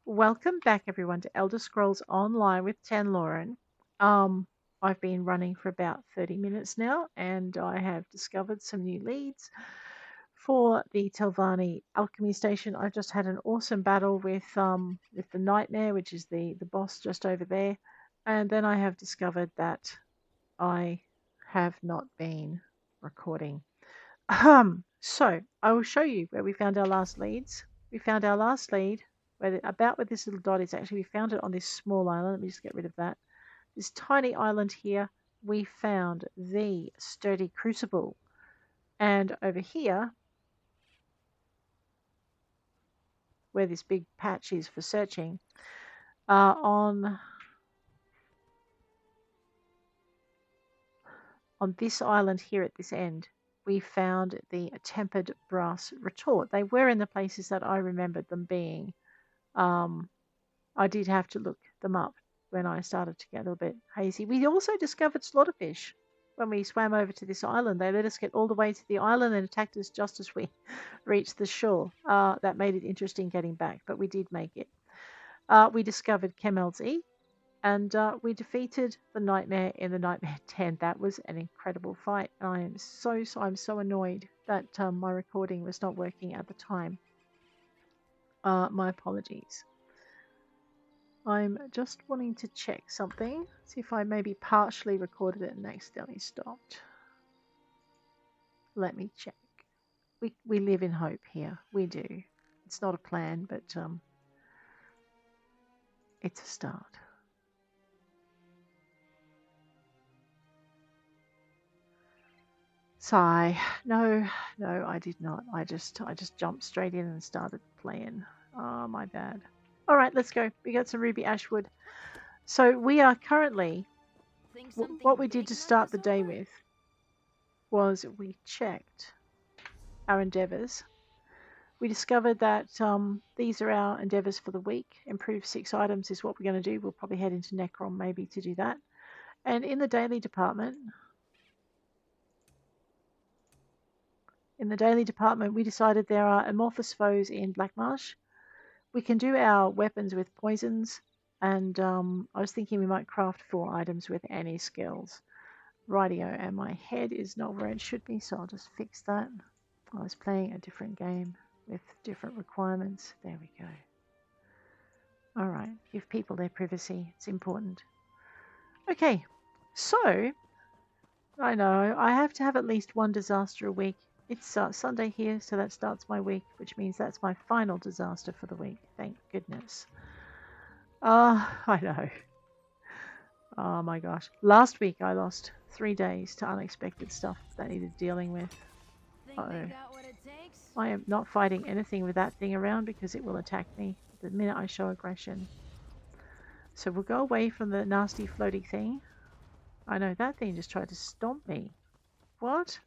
Welcome back everyone to Elder Scrolls Online with Lauren. Um, I've been running for about 30 minutes now and I have discovered some new leads for the Telvanni alchemy station. I've just had an awesome battle with the Nightmare, which is the boss just over there. And then I have discovered that I have not been recording. So I will show you where we found our last leads. We found our last lead about where this little dot is. Actually, we found it on this small island. Let me just get rid of that. This tiny island here, we found the sturdy crucible. And over here, where this big patch is for searching, on this island here at this end, we found the tempered brass retort. They were in the places that I remembered them being. I did have to look them up when I started to get a little bit hazy. We also discovered slaughterfish when we swam over to this island. They let us get all the way to the island and attacked us just as we reached the shore. That made it interesting getting back, but we did make it. We discovered Kemel's E, and we defeated the Nightmare in the Nightmare 10. That was an incredible fight. I'm so annoyed that my recording was not working at the time. My apologies. I'm just wanting to check something, see if I maybe partially recorded it and accidentally stopped. Let me check. We live in hope here. We do. It's not a plan, but it's a start. Sigh. No, I did not. I just jumped straight in and started playing. Oh, my bad. All right, let's go. We got some ruby ashwood. So we are currently, what we did to start the day with was we checked our endeavours. We discovered that these are our endeavours for the week. Improve 6 items is what we're going to do. We'll probably head into Necrom maybe to do that. And in the daily department, we decided there are amorphous foes in Blackmarsh. We can do our weapons with poisons, and I was thinking we might craft 4 items with any skills. Rightio, and my head is not where it should be, so I'll just fix that. I was playing a different game with different requirements. There we go. All right, give people their privacy. It's important. Okay, so I know I have to have at least 1 disaster a week. It's Sunday here, so that starts my week, which means that's my final disaster for the week. Thank goodness. I know. Oh my gosh. Last week I lost 3 days to unexpected stuff that needed dealing with. Uh-oh. I am not fighting anything with that thing around because it will attack me the minute I show aggression. So we'll go away from the nasty floaty thing. I know, that thing just tried to stomp me. What?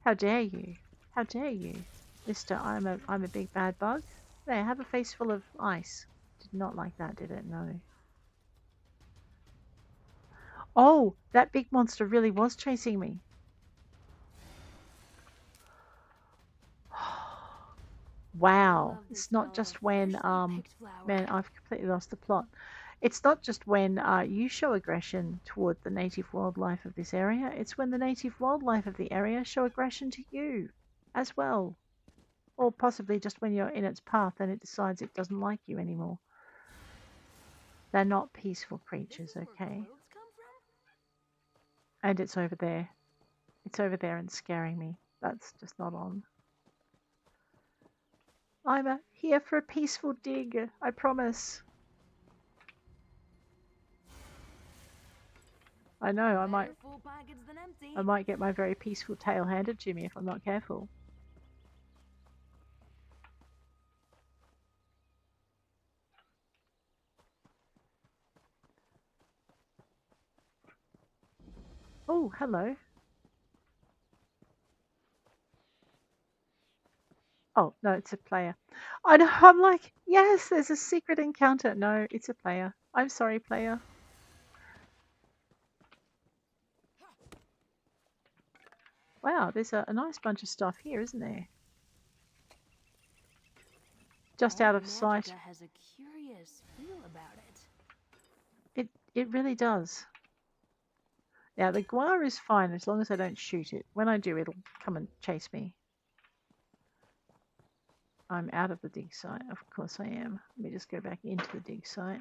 How dare you? How dare you? Mister, I'm a big bad bug. There, have a face full of ice. Did not like that, did it? No. Oh, that big monster really was chasing me. Wow. It's not just when, man, I've completely lost the plot. It's not just when you show aggression toward the native wildlife of this area, it's when the native wildlife of the area show aggression to you as well. Or possibly just when you're in its path and it decides it doesn't like you anymore. They're not peaceful creatures, okay? And it's over there. It's over there and scaring me. That's just not on. I'm here for a peaceful dig, I promise. I know, I might get my very peaceful tail handed to me if I'm not careful. Oh, hello. Oh, no, it's a player. I know, I'm like, yes, there's a secret encounter. No, it's a player. I'm sorry, player. Wow, there's a nice bunch of stuff here, isn't there? just out of sight. Has a curious feel about it. It really does. Now, the guar is fine as long as I don't shoot it. When I do, it'll come and chase me. I'm out of the dig site. Of course I am. Let me just go back into the dig site.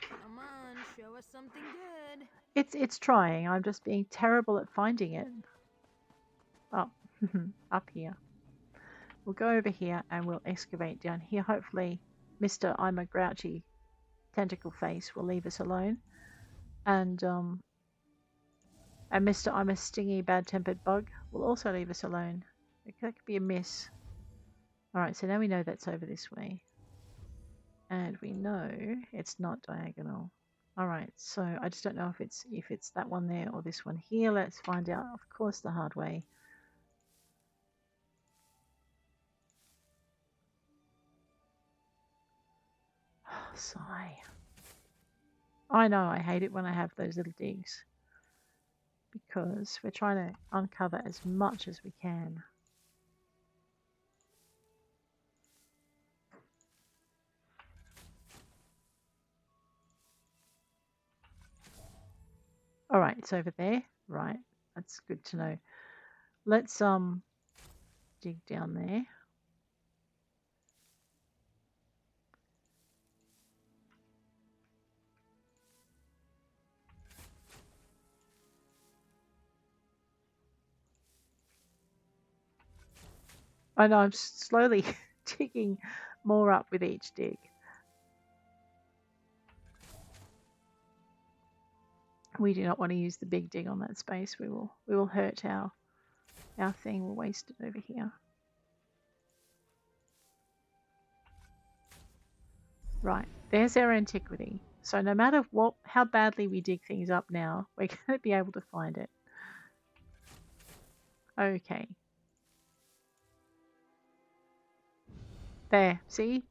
Come on, show us something good. It's trying. I'm just being terrible at finding it. Oh, up here. We'll go over here and we'll excavate down here. Hopefully, Mr. I'm a grouchy tentacle face will leave us alone. And Mr. I'm a stingy bad-tempered bug will also leave us alone. That could be a miss. Alright, so now we know that's over this way. And we know it's not diagonal. Alright, so I just don't know if it's that one there or this one here. Let's find out, of course, the hard way. Oh, sigh. I know, I hate it when I have those little digs. Because we're trying to uncover as much as we can. Alright, it's over there. Right, that's good to know. Let's dig down there. I know, I'm slowly digging more up with each dig. We do not want to use the big dig on that space. We will hurt our thing. We'll waste it over here. Right, there's our antiquity. So no matter how badly we dig things up now, we're going to be able to find it. Okay. There, see?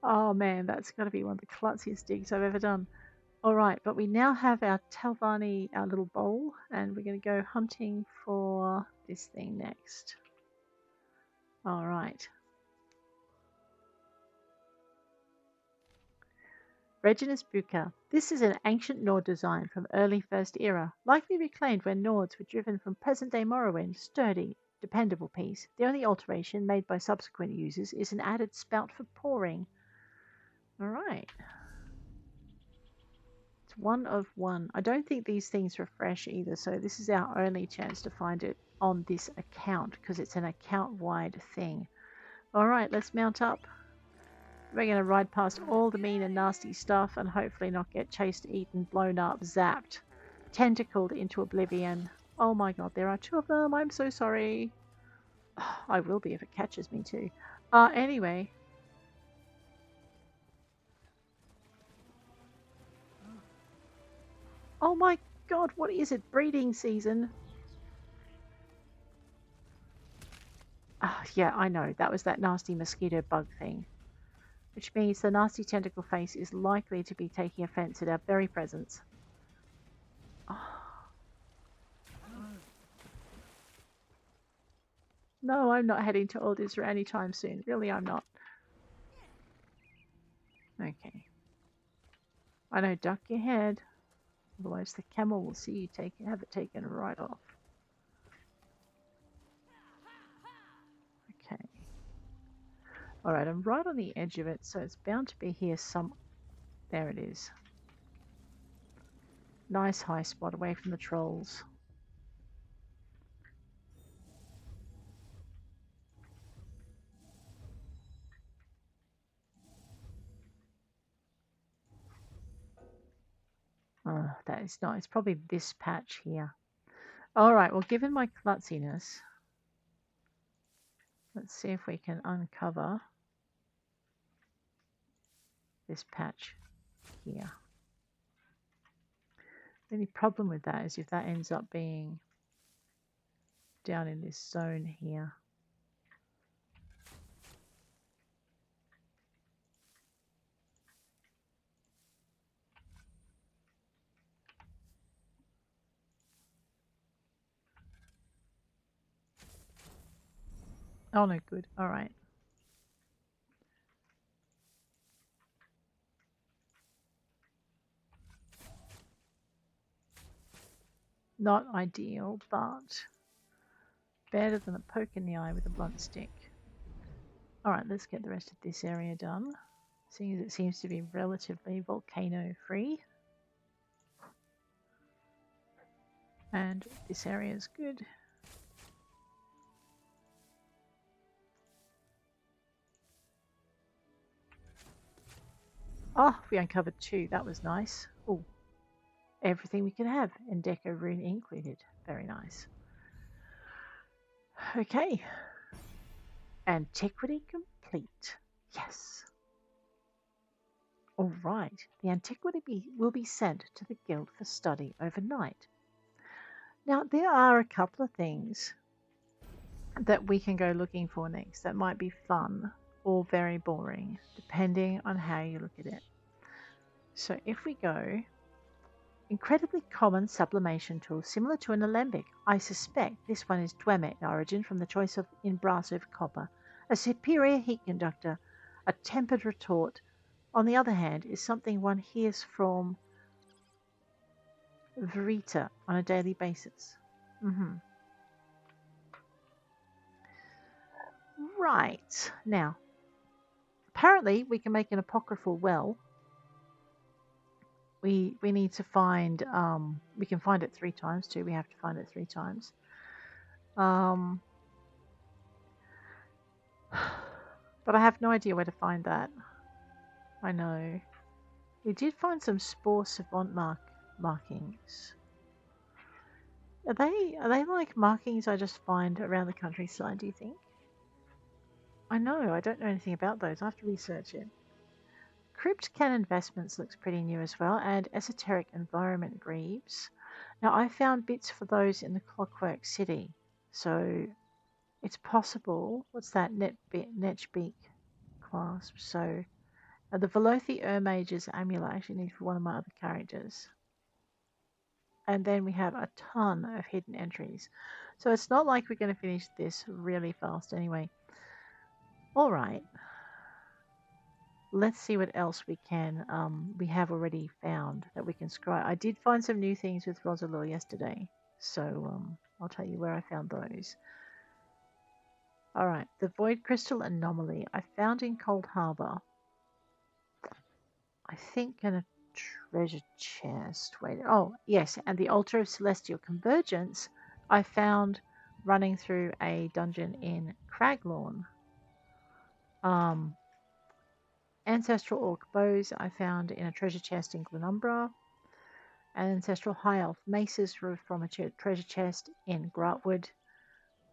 Oh man, that's got to be one of the klutziest digs I've ever done. Alright, but we now have our Telvanni, our little bowl, and we're going to go hunting for this thing next. Alright. Reginus Buca. This is an ancient Nord design from early First Era, likely reclaimed when Nords were driven from present-day Morrowind. Sturdy, dependable piece. The only alteration made by subsequent users is an added spout for pouring. Alright. It's 1 of 1. I don't think these things refresh either, so this is our only chance to find it on this account, because it's an account-wide thing. Alright, let's mount up. We're going to ride past all the mean and nasty stuff and hopefully not get chased, eaten, blown up, zapped, tentacled into oblivion. Oh my god, there are 2 of them. I'm so sorry. Oh, I will be if it catches me too. Anyway. Oh my god, what is it? Breeding season. Yeah, I know. That was that nasty mosquito bug thing. Which means the nasty tentacle face is likely to be taking offense at our very presence. Oh. No, I'm not heading to Old Isra anytime soon. Really, I'm not. Okay. I know, duck your head. Otherwise the camel will see you have it taken right off. Okay. Alright, I'm right on the edge of it, so it's bound to be here some... There it is. Nice high spot away from the trolls. That is not... It's probably this patch here. Alright, well, given my klutziness, let's see if we can uncover this patch here. The only problem with that is if that ends up being down in this zone here. Oh no, good. All right. Not ideal, but better than a poke in the eye with a blunt stick. Alright, let's get the rest of this area done, seeing as it seems to be relatively volcano-free. And this area is good. Oh, we uncovered 2. That was nice. Oh, everything we could have, and Deco Rune included. Very nice. Okay. Antiquity complete. Yes. Alright, the antiquity will be sent to the guild for study overnight. Now, there are a couple of things that we can go looking for next that might be fun or very boring, depending on how you look at it. So if we go, incredibly common sublimation tool similar to an alembic. I suspect this one is Dwemer in origin from the choice of in brass over copper, a superior heat conductor, a tempered retort. On the other hand, is something one hears from Verita on a daily basis. Right, now, apparently we can make an apocryphal well. We need to find, we can find it 3 times too. We have to find it 3 times. But I have no idea where to find that. I know. We did find some Spore Savant markings. Are they like markings I just find around the countryside, do you think? I know, I don't know anything about those. I have to research it. Crypt Can Investments looks pretty new as well, and Esoteric Environment Greaves. Now, I found bits for those in the Clockwork City, so it's possible. What's that? Netchbeak clasp. So, the Velothi Mage's amulet I actually need for one of my other characters. And then we have a ton of hidden entries. So it's not like we're going to finish this really fast anyway. Alright. Let's see what else we can, we have already found that we can scry. I did find some new things with Rosalore yesterday, so I'll tell you where I found those. Alright, the Void Crystal Anomaly I found in Coldharbor. I think in a treasure chest. Wait, oh yes, and the Altar of Celestial Convergence I found running through a dungeon in Craglawn. Ancestral Orc Bows I found in a treasure chest in Glenumbra. Ancestral High Elf Maces from a treasure chest in Gratwood.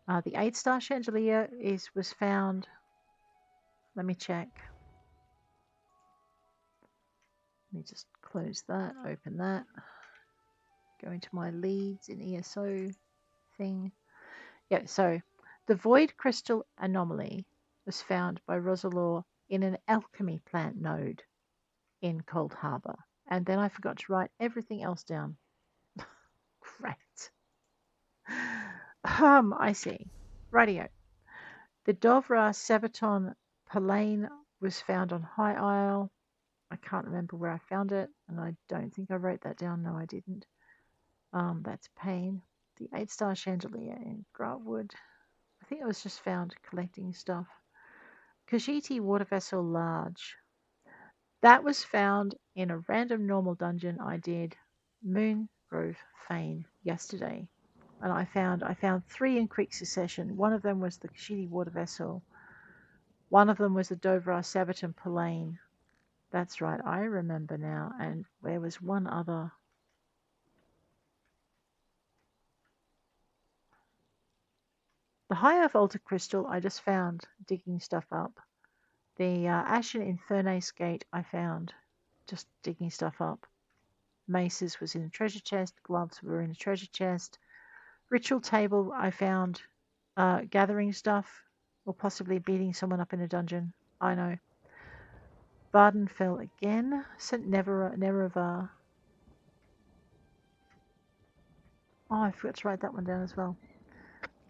The 8-star Chandelier was found. Let me check. Let me just close that, open that. Go into my leads in ESO thing. Yeah, so the Void Crystal Anomaly was found by Rosalore in an alchemy plant node in Coldharbor. And then I forgot to write everything else down. Great. I see. Radio. The Dovra Sabaton Palain was found on High Isle. I can't remember where I found it, and I don't think I wrote that down. No, I didn't. That's Pain. The 8-star Chandelier in Gratwood. I think it was just found collecting stuff. Khajiit Water Vessel Large. That was found in a random normal dungeon I did, Moongrove Fane, yesterday. And I found 3 in quick succession. One of them was the Khajiit Water Vessel. One of them was the Dovra Sabaton Palain. That's right, I remember now. And there was one other. The High Earth Altar Crystal I just found digging stuff up. The Ashen Infernace Gate I found just digging stuff up. Maces was in a treasure chest. Gloves were in a treasure chest. Ritual Table I found gathering stuff or possibly beating someone up in a dungeon. I know. Varden fell again. St. Nerevar. Oh, I forgot to write that one down as well.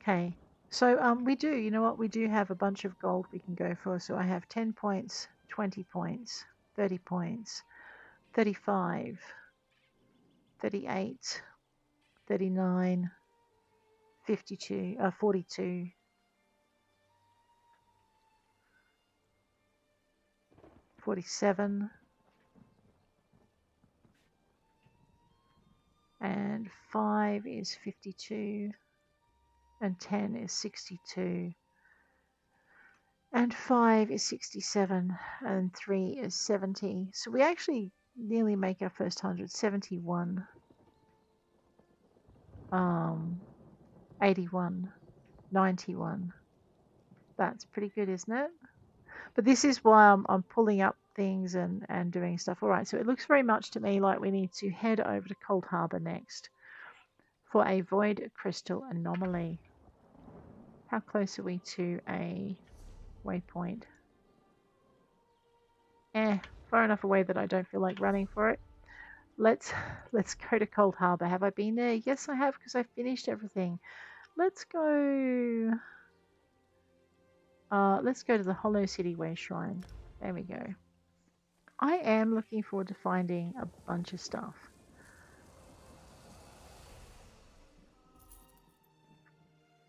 Okay. So we do, you know what, we do have a bunch of gold we can go for. So I have 10 points, 20 points, 30 points, 35, 38, 39, 52, 42, 47, and 5 is 52, and 10 is 62, and 5 is 67, and 3 is 70. So we actually nearly make our first 100. 71, 81, 91. That's pretty good, isn't it? But this is why I'm pulling up things and doing stuff. All right, so it looks very much to me like we need to head over to Coldharbor next for a void crystal anomaly. How close are we to a waypoint? Far enough away that I don't feel like running for it. Let's go to Coldharbor. Have I been there? Yes, I have, because I finished everything. Let's go. Let's go to the Hollow City Way Shrine. There we go. I am looking forward to finding a bunch of stuff.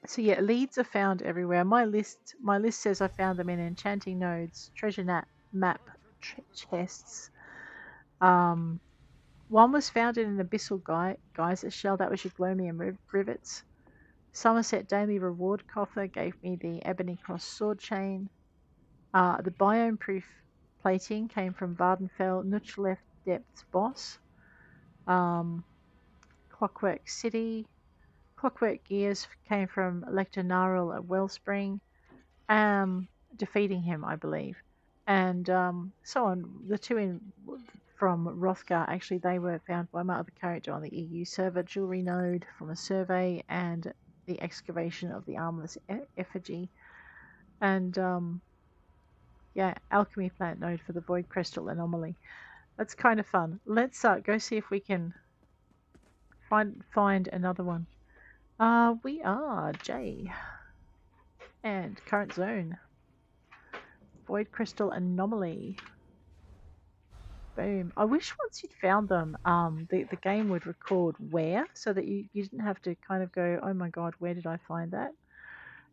So yeah, leads are found everywhere. My list says I found them in enchanting nodes, treasure map chests. One was found in an abyssal geyser shell. That was your glomium rivets. Somerset daily reward coffer gave me the ebony cross sword chain. The biome proof plating came from Vardenfell Nuchlef Depths boss. Clockwork City. Clockwork Gears came from Lector Narl at Wellspring, defeating him, I believe. And so on. The two from Rothgar, actually, they were found by my other character on the EU server, Jewelry Node from a survey, and the excavation of the armless effigy. And yeah, alchemy plant node for the void crystal anomaly. That's kind of fun. Let's go see if we can find another one. We are J. And current zone. Void crystal anomaly. Boom. I wish once you'd found them, the game would record where, so that you didn't have to kind of go, oh my god, where did I find that?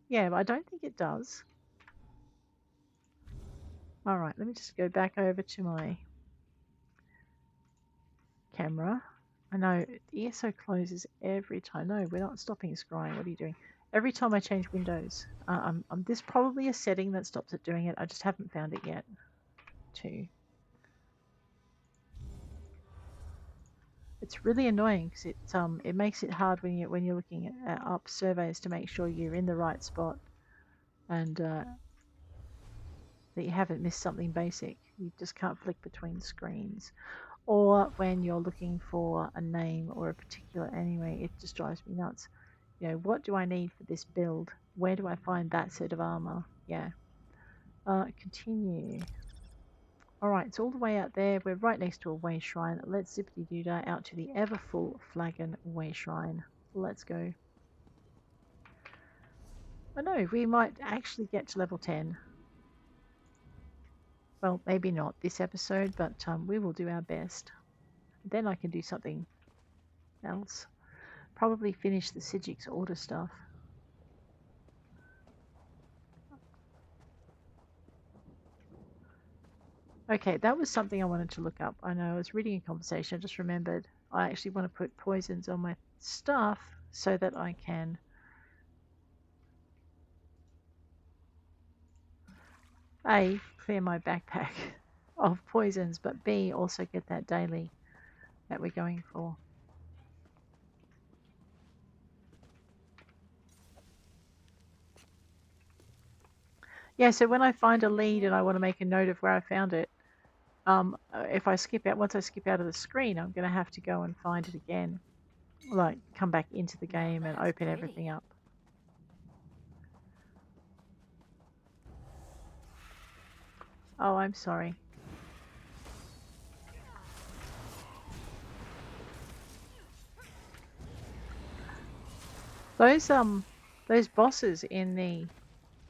Yeah, but I don't think it does. Alright, let me just go back over to my camera. I know the ESO closes every time. No, we're not stopping scrying. What are you doing? Every time I change windows. There's probably a setting that stops it doing it. I just haven't found it yet. 2. It's really annoying because it makes it hard when you're looking at up surveys to make sure you're in the right spot and that you haven't missed something basic. You just can't flick between screens. Or when you're looking for a name or a particular anyway, it just drives me nuts. You know, what do I need for this build? Where do I find that set of armor? Yeah. Continue. Alright, it's all the way out there. We're right next to a way shrine. Let's zippity-doo-dah out to the ever full flagon way shrine. Let's go. I know, we might actually get to level 10. Well, maybe not this episode, but we will do our best. Then I can do something else. Probably finish the Sigic's order stuff. Okay, that was something I wanted to look up. I know I was reading a conversation, I just remembered I actually want to put poisons on my stuff so that I can A, clear my backpack of poisons, but B, also get that daily that we're going for. Yeah, so when I find a lead and I want to make a note of where I found it, if I skip out, once I skip out of the screen, I'm going to have to go and find it again. Like, come back into the game and open everything up. Oh, I'm sorry. Those Those bosses in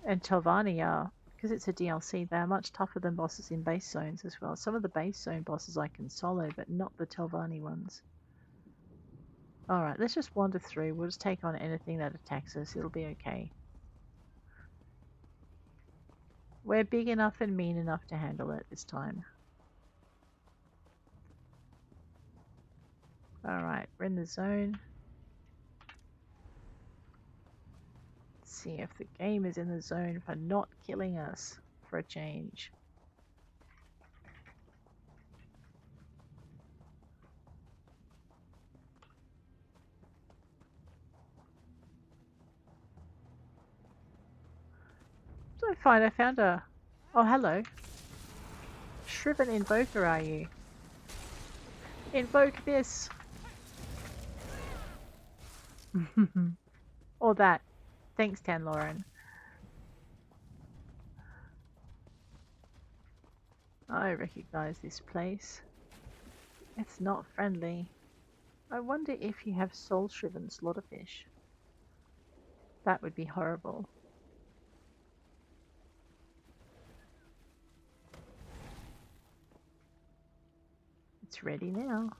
Telvanni are, because it's a DLC, they are much tougher than bosses in base zones as well. Some of the base zone bosses I can solo, but not the Telvanni ones. Alright, let's just wander through. We'll just take on anything that attacks us. It'll be okay. We're big enough and mean enough to handle it this time. Alright, we're in the zone. Let's see if the game is in the zone for not killing us for a change. What did I find? I found a... Oh, hello. Shriven Invoker, are you? Invoke this! Or that. Thanks, Tanloran. I recognize this place. It's not friendly. I wonder if you have soul-shriven slaughterfish. That would be horrible. It's ready now.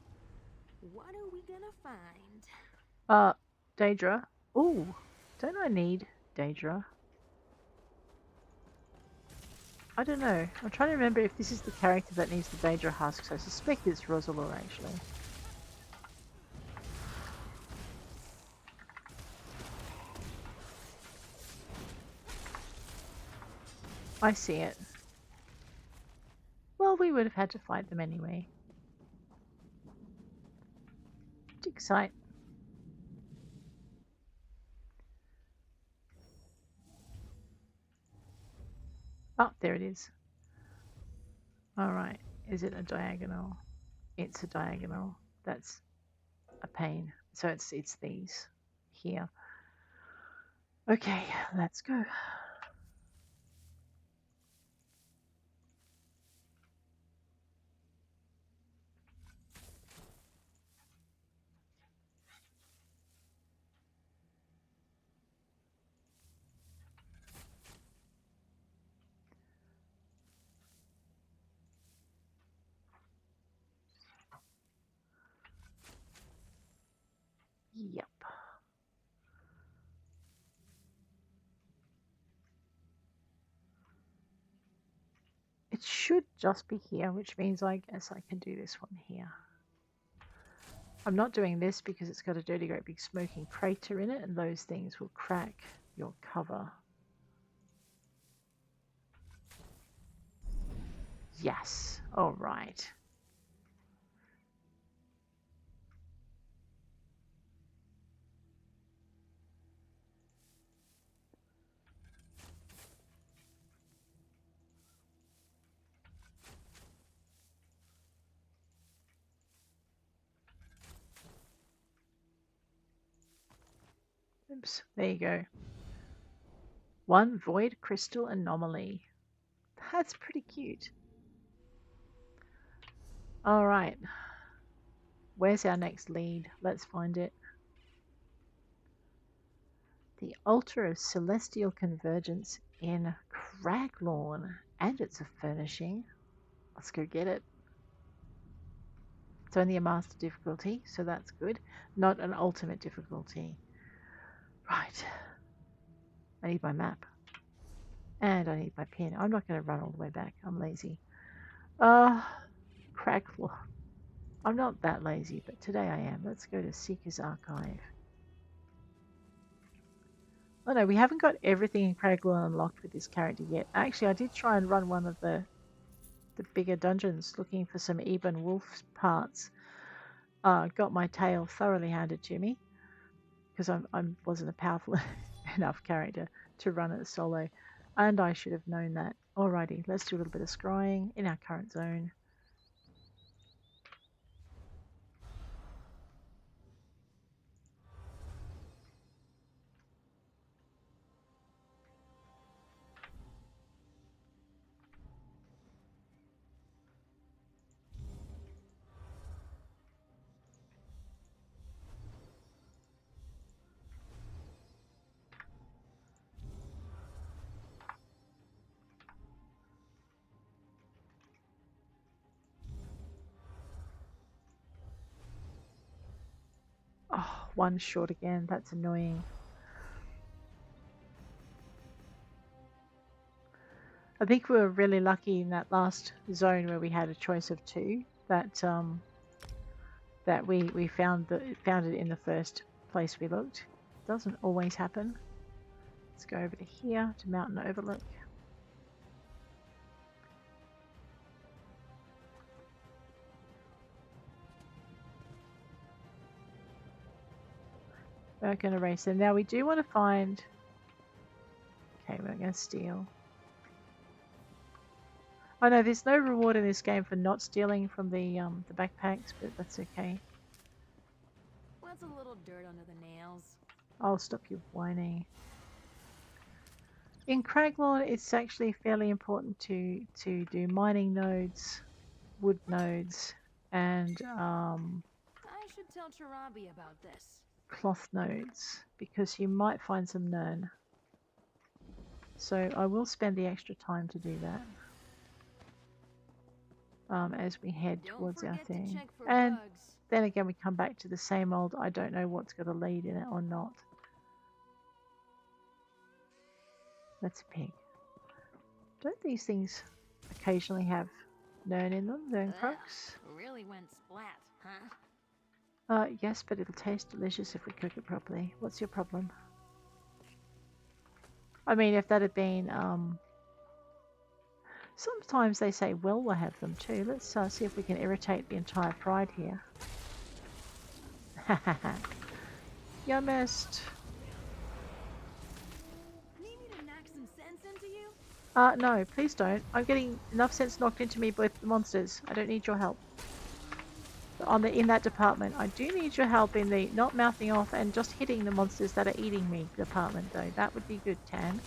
What are we gonna find? Daedra. Ooh, don't I need Daedra? I don't know. I'm trying to remember if this is the character that needs the Daedra husks. I suspect it's Rosalor, actually. I see it. Well, we would have had to fight them anyway. Dig site. Oh, there it is. Alright, is it a diagonal? It's a diagonal. That's a pain. So it's these here. Okay, let's go. Yep. It should just be here, which means I guess I can do this one here. I'm not doing this because it's got a dirty great big smoking crater in it, and those things will crack your cover. Yes. All right. Oops, there you go. One void crystal anomaly. That's pretty cute. All right. Where's our next lead? Let's find it. The altar of celestial convergence in Craglawn. And it's a furnishing. Let's go get it. It's only a master difficulty, so that's good. Not an ultimate difficulty. Right. I need my map. And I need my pen. I'm not going to run all the way back. I'm lazy. Craglawn. I'm not that lazy, but today I am. Let's go to Seeker's Archive. Oh no, we haven't got everything in Craglawn unlocked with this character yet. Actually, I did try and run one of the bigger dungeons looking for some Eben Wolf parts. Got my tail thoroughly handed to me because I wasn't a powerful enough character to run it solo, and I should have known that. Alrighty, let's do a little bit of scrying in our current zone. one short again. That's annoying. I think we were really lucky in that last zone where we had a choice of two that that we found it in the first place we looked. Doesn't always happen. Let's go over to here to Mountain Overlook. We're going to race them. Now we do want to find... Okay, we're going to steal. Oh no, there's no reward in this game for not stealing from the backpacks, but that's okay. What's a little dirt under the nails? I'll stop you whining. In Craglorn, it's actually fairly important to do mining nodes, wood nodes, and I should tell Charabi about this. cloth nodes, because you might find some Nern. So I will spend the extra time to do that as we head towards our thing. And then again, we come back to the same old, I don't know what's got a lead in it or not. That's a pig. Don't these things occasionally have Nern in them, Nern crux? Really went splat, huh? Yes, but it'll taste delicious if we cook it properly. What's your problem? I mean, if that had been, sometimes they say, well, we'll have them too. Let's see if we can irritate the entire pride here. You missed. Need me to knock some sense into you? No, please don't. I'm getting enough sense knocked into me by the monsters. I don't need your help. In that department. I do need your help in the not mouthing off and just hitting the monsters that are eating me department, though. That would be good, Tan.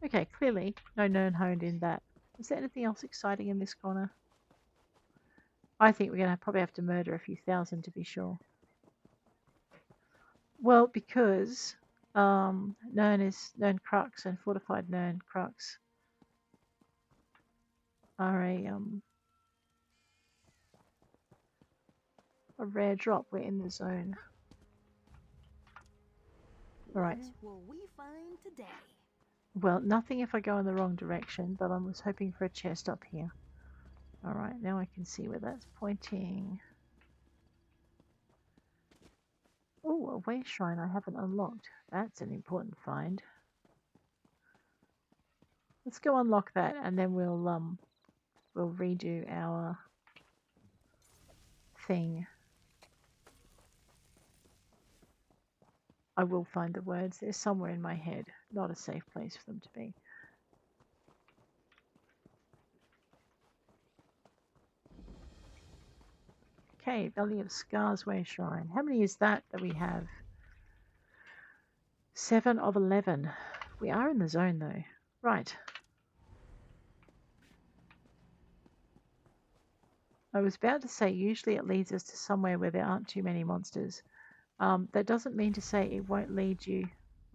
Okay, clearly no Nern honed in that. Is there anything else exciting in this corner? I think we're going to probably have to murder a few thousand to be sure. Well, because Nern crux and fortified Nern crux are a rare drop. We're in the zone. Alright. What will we find today? Well, nothing if I go in the wrong direction, but I was hoping for a chest up here. Alright, now I can see where that's pointing. Oh, a way shrine I haven't unlocked. That's an important find. Let's go unlock that and then we'll redo our thing. I will find the words. They're somewhere in my head. Not a safe place for them to be. Okay, Valley of Scars Way Shrine. How many is that we have? 7 of 11. We are in the zone though. Right. I was about to say usually it leads us to somewhere where there aren't too many monsters. That doesn't mean to say it won't lead you...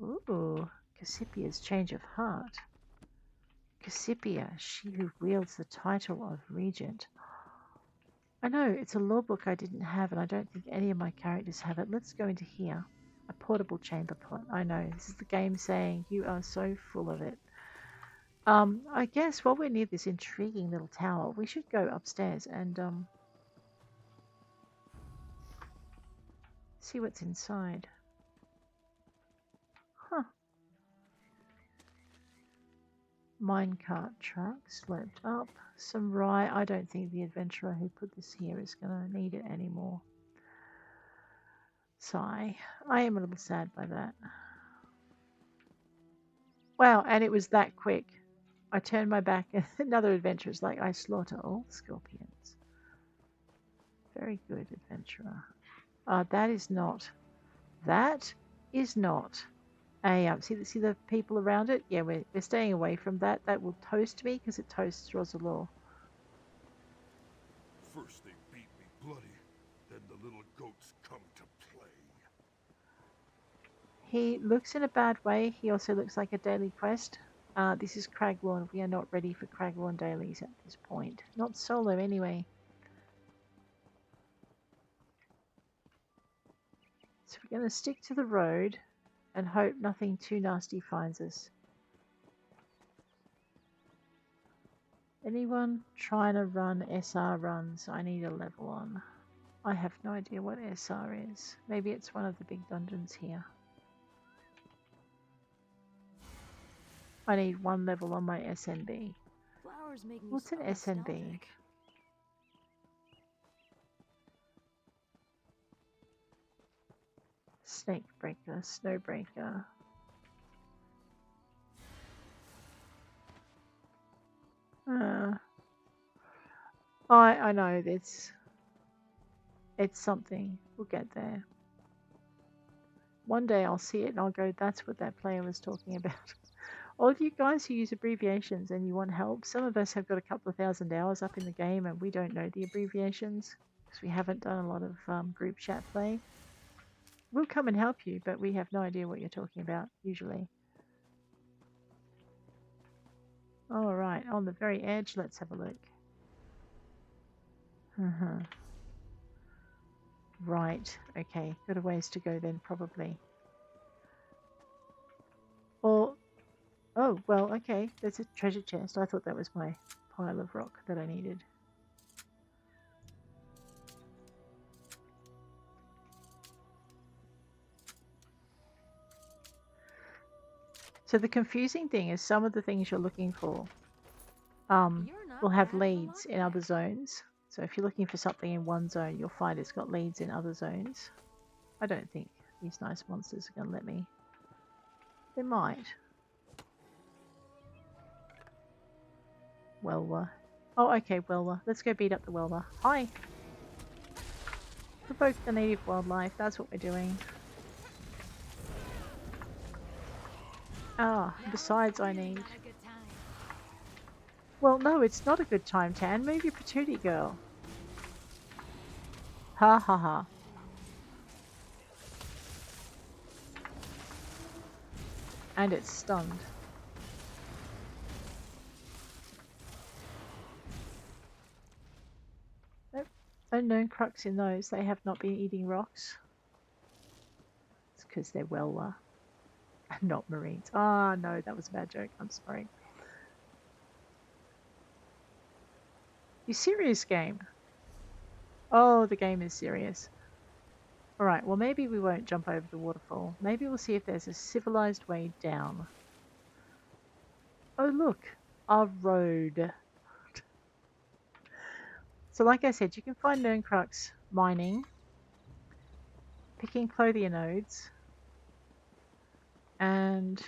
Ooh, Cassipia's change of heart. Cassipia, she who wields the title of Regent. I know, it's a law book I didn't have and I don't think any of my characters have it. Let's go into here. A portable chamber pot. I know, this is the game saying you are so full of it. I guess while we're near this intriguing little tower, we should go upstairs and see what's inside. Huh. Minecart truck sloped up. Some rye. I don't think the adventurer who put this here is going to need it anymore. Sigh. I am a little sad by that. Wow, and it was that quick. I turned my back and another adventurer is like, I slaughter all scorpions. Very good, adventurer. That is not a see the people around it. Yeah, we're staying away from that. That will toast me because it toasts Rosalor. First they beat me bloody, then the little goats come to play. He looks in a bad way. He also looks like a daily quest. This is Craglorn. We are not ready for Craglorn dailies at this point. Not solo anyway. So we're going to stick to the road and hope nothing too nasty finds us. Anyone trying to run SR runs? I need a level on. I have no idea what SR is. Maybe it's one of the big dungeons here. I need 1 level on my SNB. Flowers make me What's so an SNB? nostalgic. Snake breaker, snow breaker. I know it's something. We'll get there. One day I'll see it and I'll go, that's what that player was talking about. All of you guys who use abbreviations and you want help, some of us have got a couple of thousand hours up in the game and we don't know the abbreviations because we haven't done a lot of group chat play. We'll come and help you, but we have no idea what you're talking about, usually. Alright, on the very edge, let's have a look. Right, okay, got a ways to go then, probably. Or, oh, well, okay, there's a treasure chest. I thought that was my pile of rock that I needed. So the confusing thing is some of the things you're looking for will have leads in other zones. So if you're looking for something in one zone, you'll find it's got leads in other zones. I don't think these nice monsters are going to let me. They might. Welwer. Oh, okay, Welwer. Let's go beat up the Welwer. Hi! Provoke the native wildlife. That's what we're doing. Ah, besides I need... Well, no, it's not a good time, Tan. Move your patootie, girl. Ha ha ha. And it's stunned. Nope. No known crux in those. They have not been eating rocks. It's because they're Welwer. Not Marines. Ah, no, that was a bad joke. I'm sorry. You serious, game? Oh, the game is serious. Alright, well maybe we won't jump over the waterfall. Maybe we'll see if there's a civilized way down. Oh look, a road. So like I said, you can find known crux mining, picking clothier nodes, and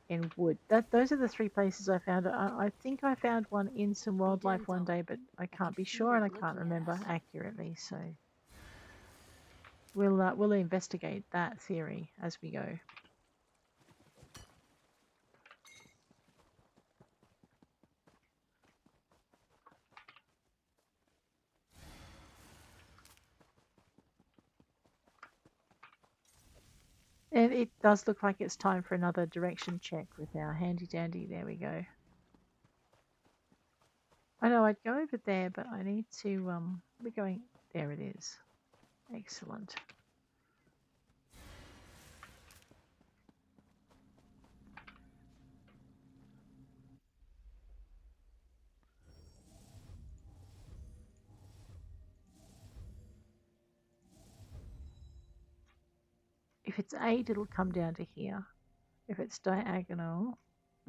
in wood. Those are the 3 places I found. I think I found one in some wildlife one day, but I can't be sure and I can't remember accurately. So we'll investigate that theory as we go. And it does look like it's time for another direction check with our handy dandy. There we go. I know I'd go over there, but I need to, we're going, there it is. Excellent. If it's 8, it'll come down to here. If it's diagonal.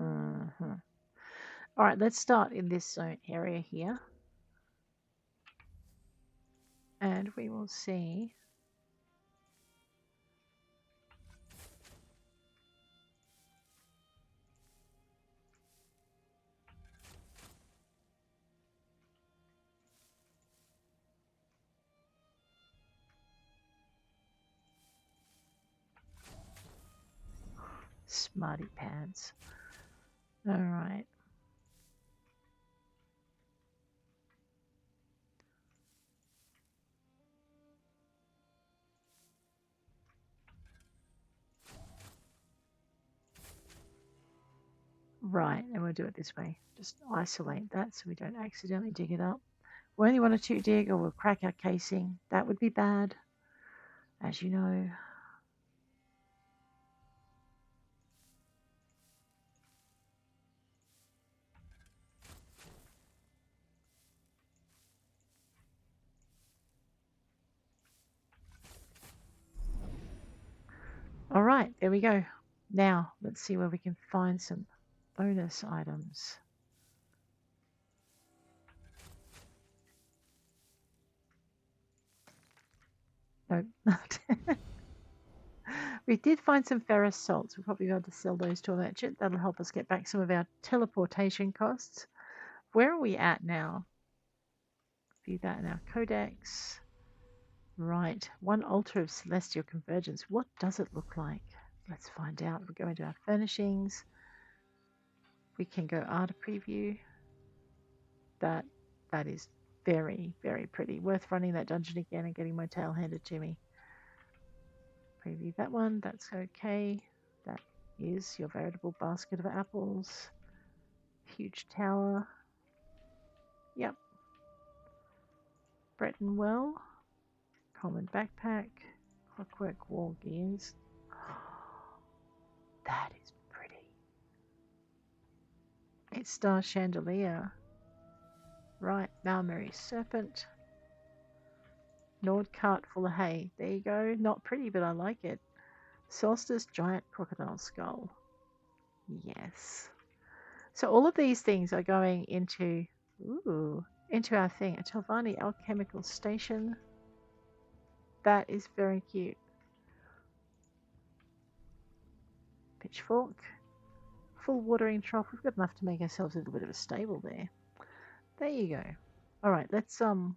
Alright, let's start in this zone area here. And we will see. Smarty pants. Alright. Right, and we'll do it this way. Just isolate that so we don't accidentally dig it up. We only want a 2 dig or we'll crack our casing. That would be bad. as you know. All right, there we go. Now, let's see where we can find some bonus items. Nope. We did find some ferrous salts. We'll probably be able to sell those to a merchant. That'll help us get back some of our teleportation costs. Where are we at now? View that in our codex. Right, one altar of celestial convergence. What does it look like? Let's find out. We'll go into our furnishings. We can go art preview. That is very, very pretty. Worth running that dungeon again and getting my tail handed to me. Preview that one. That's okay. That is your veritable basket of apples. Huge tower. Yep. Breton Well. Common backpack. Clockwork wall gears. That is pretty. It's Star Chandelier. Right, Malmary Serpent. Nord cart full of hay. There you go. Not pretty, but I like it. Solstice Giant Crocodile Skull. Yes. So all of these things are going into our thing. A Telvanni Alchemical Station. That is very cute. Pitchfork. Full watering trough. We've got enough to make ourselves a little bit of a stable there. There you go. Alright, let's go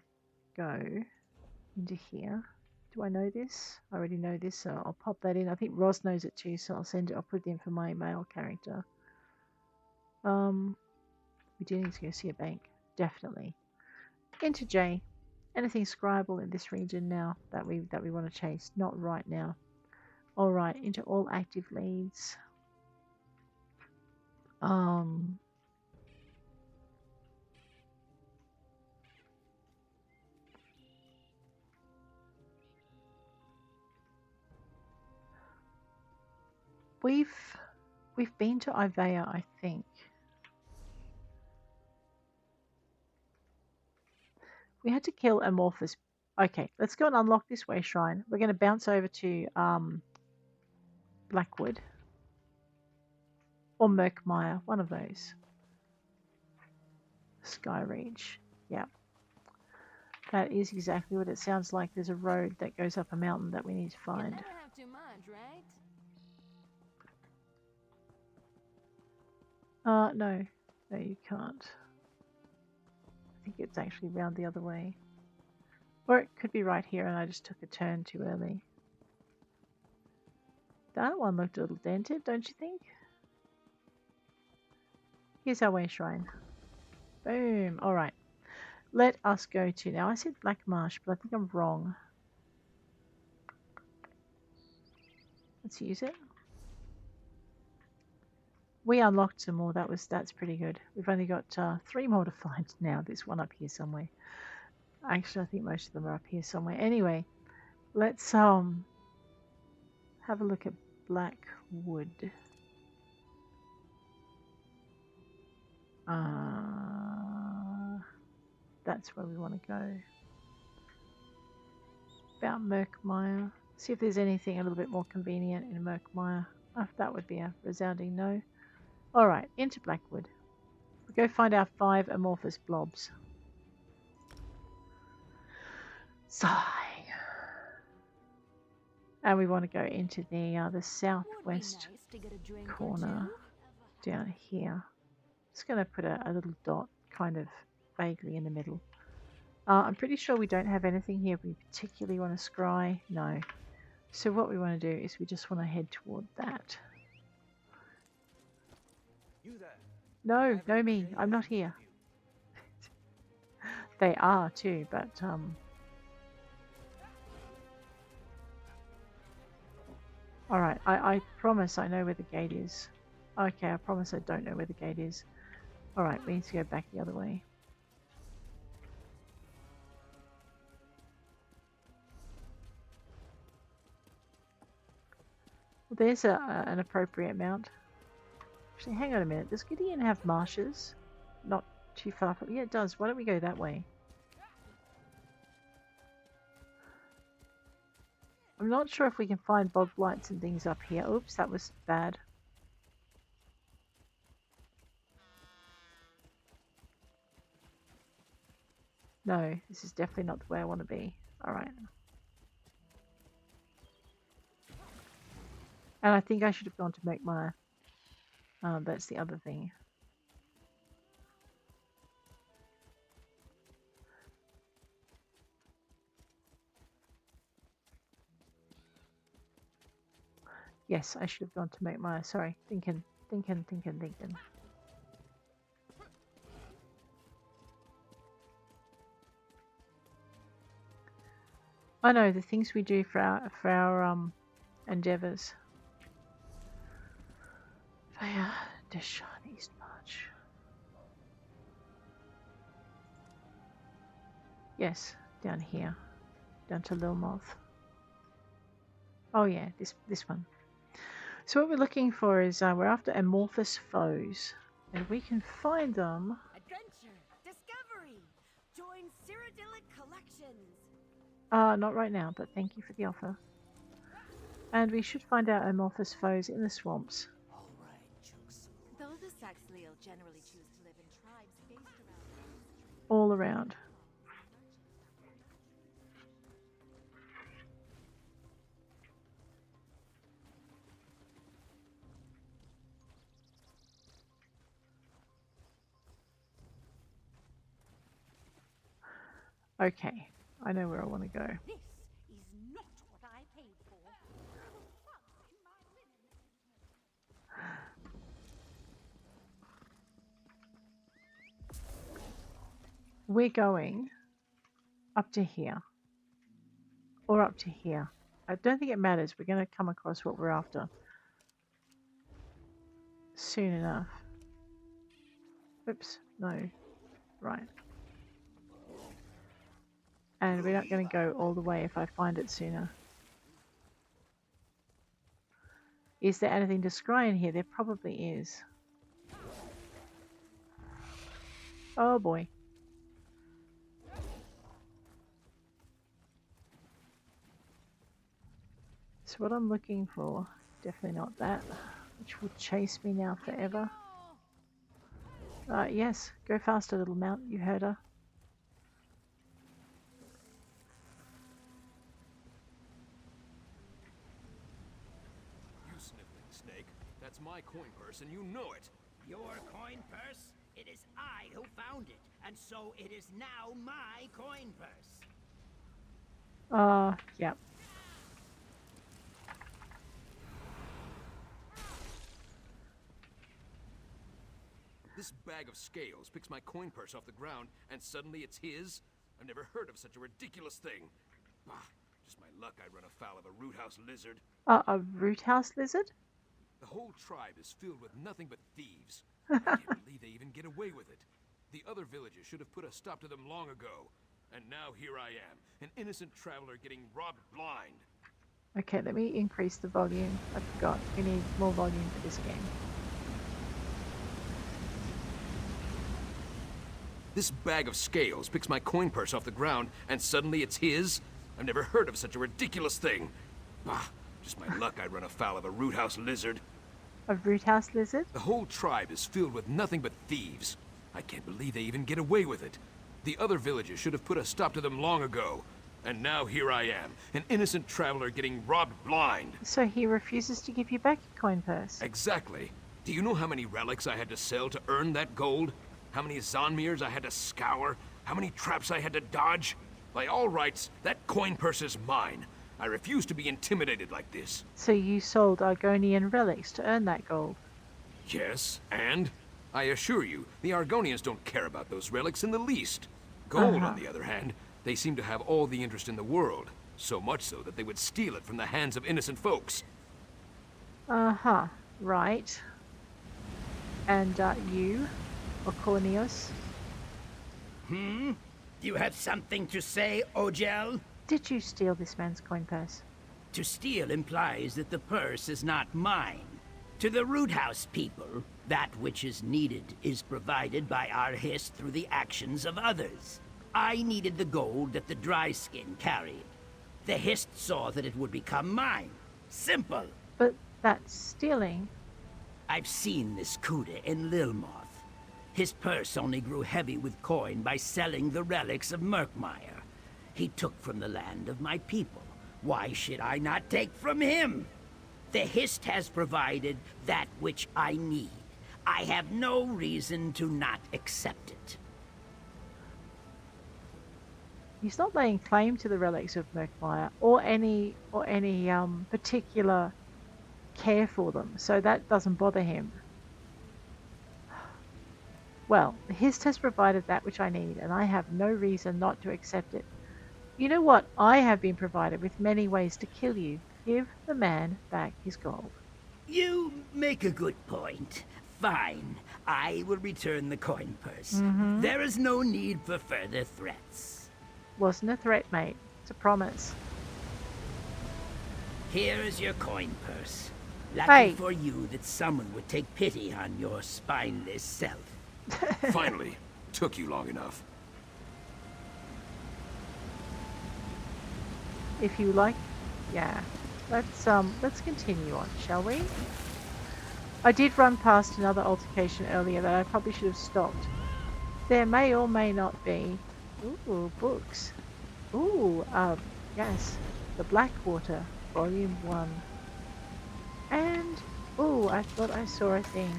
into here. Do I know this? I already know this, so I'll pop that in. I think Roz knows it too, so I'll put it in for my male character. We do need to go see a bank. Definitely. Into J. Anything scribal in this region now that we want to chase? Not right now. Alright, into all active leads. We've been to Ivea, I think. We had to kill Amorphous. Okay, let's go and unlock this way shrine. We're going to bounce over to Blackwood or Merkmire, one of those. Skyreach. Yeah. That is exactly what it sounds like. There's a road that goes up a mountain that we need to find. You never have too much, right? No. No, you can't. I think it's actually round the other way. Or it could be right here and I just took a turn too early. That one looked a little dented, don't you think? Here's our way shrine. Boom. Alright. Let us go to... Now I said Black Marsh, but I think I'm wrong. Let's use it. We unlocked some more. That's pretty good. We've only got 3 more to find now. There's one up here somewhere. Actually, I think most of them are up here somewhere. Anyway, let's have a look at Blackwood. That's where we want to go. About Merkmire. See if there's anything a little bit more convenient in Merkmire. Oh, that would be a resounding no. Alright, into Blackwood. We go find our 5 amorphous blobs. Sigh. And we want to go into the southwest corner down here. Just going to put a little dot kind of vaguely in the middle. I'm pretty sure we don't have anything here we particularly want to scry. No. So what we want to do is we just want to head toward that. No, no me. I'm not here. They are too, but alright, I promise I know where the gate is. Okay, I promise I don't know where the gate is. Alright, we need to go back the other way. Well, there's an appropriate mount. Actually, hang on a minute. Does Gideon have marshes? Not too far from... Yeah, it does. Why don't we go that way? I'm not sure if we can find bog blights and things up here. Oops, that was bad. No, this is definitely not the way I want to be. Alright. And I think I should have gone to make my... that's the other thing. Yes, I should have gone to make my... Sorry, thinking. I know the things we do for our endeavours. Via Deshan East March. Yes, down here, down to Lilmoth. Oh yeah, this one. So what we're looking for is we're after amorphous foes, and we can find them. Adventure, discovery, join Cyrodiilic collections. Not right now, but thank you for the offer. And we should find our amorphous foes in the swamps. All right, Chooks. Though the Saxleal generally choose to live in tribes based around All around. Okay, I know where I want to go. This is not what I paid for. In my linen. We're going up to here. Or up to here. I don't think it matters. We're going to come across what we're after soon enough. Oops, no. Right. And we're not going to go all the way if I find it sooner. Is there anything to scry in here? There probably is. Oh boy. So what I'm looking for, definitely not that, which will chase me now forever. Yes, go faster, little mount, you heard her. You sniveling snake. That's my coin purse and you know it. Your coin purse? It is I who found it, and so it is now my coin purse. Yeah. This bag of scales picks my coin purse off the ground and suddenly it's his? I've never heard of such a ridiculous thing. Bah, just my luck I run afoul of a root house lizard. A root house lizard? The whole tribe is filled with nothing but thieves. I can't believe they even get away with it. The other villages should have put a stop to them long ago. And now here I am, an innocent traveler getting robbed blind. Okay, let me increase the volume. I forgot. We need more volume for this game. This bag of scales picks my coin purse off the ground and suddenly it's his? I've never heard of such a ridiculous thing. Bah, just my luck I run afoul of a root house lizard. A root house lizard? The whole tribe is filled with nothing but thieves. I can't believe they even get away with it. The other villages should have put a stop to them long ago. And now here I am, an innocent traveler getting robbed blind. So he refuses to give you back your coin purse? Exactly. Do you know how many relics I had to sell to earn that gold? How many Zonmirs I had to scour? How many traps I had to dodge? By all rights, that coin purse is mine. I refuse to be intimidated like this. So you sold Argonian relics to earn that gold? Yes, and? I assure you, the Argonians don't care about those relics in the least. Gold, on the other hand, they seem to have all the interest in the world. So much so that they would steal it from the hands of innocent folks. Uh-huh, right. And, you, Ocornius? You have something to say, Ogel? Did you steal this man's coin purse? To steal implies that the purse is not mine. To the root house people, that which is needed is provided by our hist through the actions of others. I needed the gold that the dry skin carried. The hist saw that it would become mine. Simple. But that's stealing. I've seen this Kuda in Lilmoth. His purse only grew heavy with coin by selling the relics of Murkmire. He took from the land of my people. Why should I not take from him? The hist has provided that which I need. I have no reason to not accept it. He's not laying claim to the relics of Murkmire or any particular care for them, so that doesn't bother him. Well, the hist has provided that which I need, and I have no reason not to accept it. You know what? I have been provided with many ways to kill you. Give the man back his gold. You make a good point. Fine. I will return the coin purse. There is no need for further threats. Wasn't a threat, mate. It's a promise. Here is your coin purse. Lucky Hey. for you that someone would take pity on your spineless self. Finally. Took you long enough. If you like, yeah. Let's continue on, shall we? I did run past another altercation earlier that I probably should have stopped. There may or may not be... Ooh, books. Ooh, yes. The Blackwater, Volume 1. And... Ooh, I thought I saw a thing.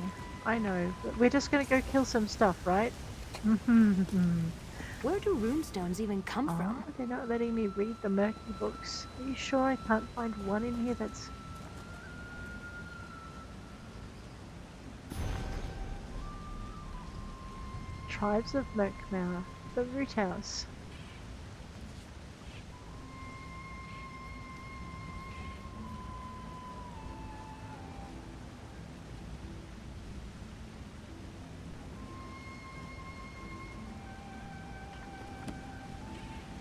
I know, but we're just gonna go kill some stuff, right? Where do runestones even come from? Oh, they're not letting me read the murky books. Are you sure I can't find one in here that's... Tribes of Murkmire, the root house.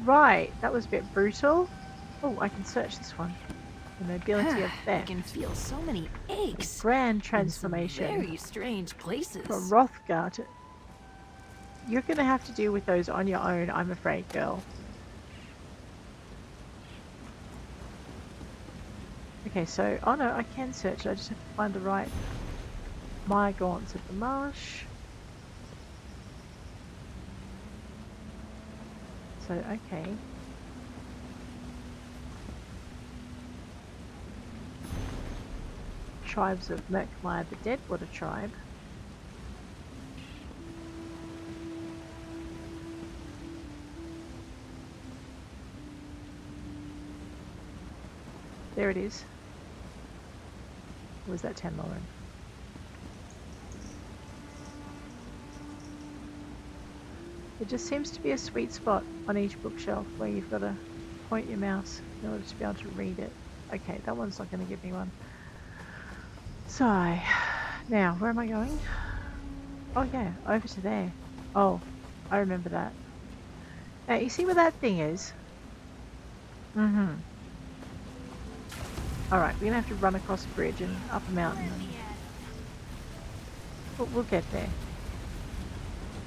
Right, that was a bit brutal. Oh, I can search this one. The nobility of I theft. can feel so many aches. Grand in some transformation. very strange places. From Rothgar to... You're gonna have to deal with those on your own, I'm afraid, girl. Okay, so... Oh no, I can search. I just have to find the right... My gaunts at the marsh. So, okay. Tribes of Murkmire, the Deadwater tribe. There it is. Or was that Tamrain? It just seems to be a sweet spot on each bookshelf where you've got to point your mouse in order to be able to read it. Okay, that one's not going to give me one. So, now, where am I going? Oh yeah, over to there. Oh, I remember that. Now, you see where that thing is? Alright, we're going to have to run across a bridge and up a mountain. And we'll get there.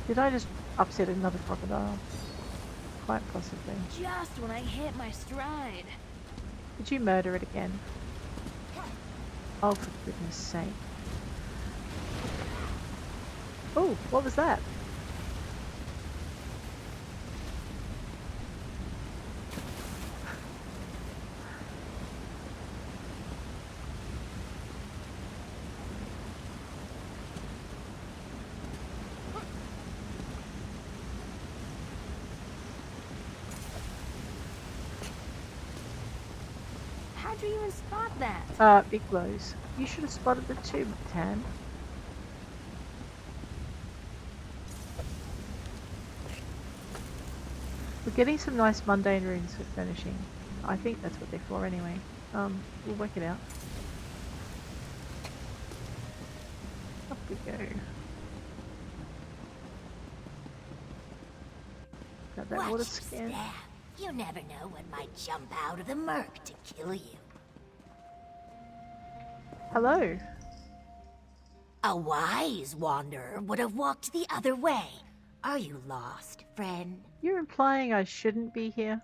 Did I just upset another crocodile? Quite possibly. Just when I hit my stride. Did you murder it again? Oh, for goodness sake. Oh, what was that? How'd you even spot that? Big blows. You should have spotted the tube, Tan. We're getting some nice mundane runes for finishing. I think that's what they're for anyway. We'll work it out. Up we go. Got that Watch water you scan. stab. You never know what might jump out of the murk to kill you. Hello. A wise wanderer would have walked the other way. Are you lost, friend? You're implying I shouldn't be here?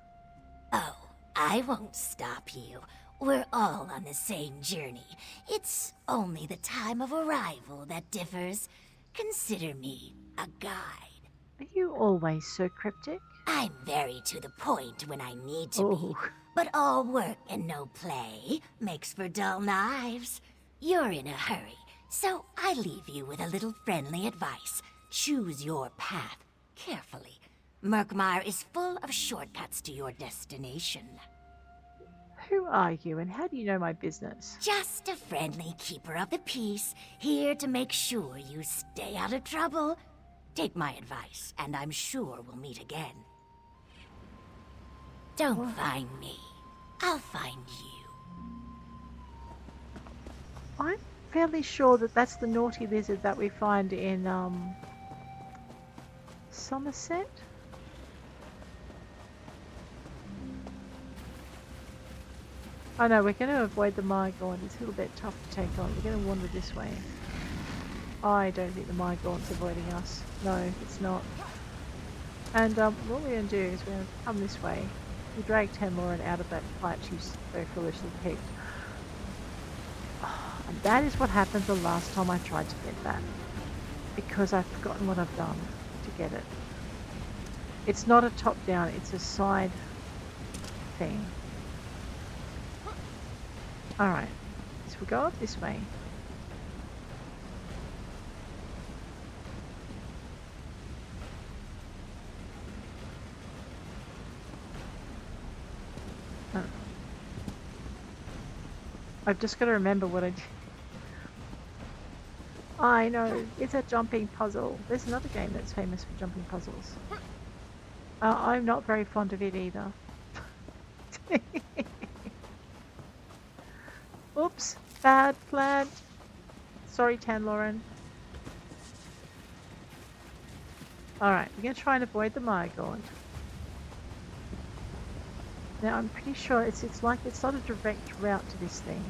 Oh, I won't stop you. We're all on the same journey. It's only the time of arrival that differs. Consider me a guide. Are you always so cryptic? I'm very to the point when I need to Oh. be. But all work and no play makes for dull knives. You're in a hurry, so I leave you with a little friendly advice. Choose your path carefully. Murkmire is full of shortcuts to your destination. Who are you and how do you know my business? Just a friendly keeper of the peace, here to make sure you stay out of trouble. Take my advice, and I'm sure we'll meet again. Don't find me. I'll find you. I'm fairly sure that that's the naughty lizard that we find in Somerset. Oh no, we're going to avoid the Mygaunt. It's a little bit tough to take on. We're going to wander this way. I don't think the Mygaunt's avoiding us. No, it's not. And what we're going to do is we're going to come this way. We drag Tamrain out of that fight she's so foolishly picked. And that is what happened the last time I tried to get that. Because I've forgotten what I've done to get it. It's not a top-down, it's a side thing. Alright, so we'll go up this way. Oh. I've just got to remember what I did. I know, it's a jumping puzzle. There's another game that's famous for jumping puzzles. I'm not very fond of it either. Oops, bad plan. Sorry, Tamrain. Alright, we're going to try and avoid the Mygaunt. Now, I'm pretty sure it's like it's not a direct route to this thing.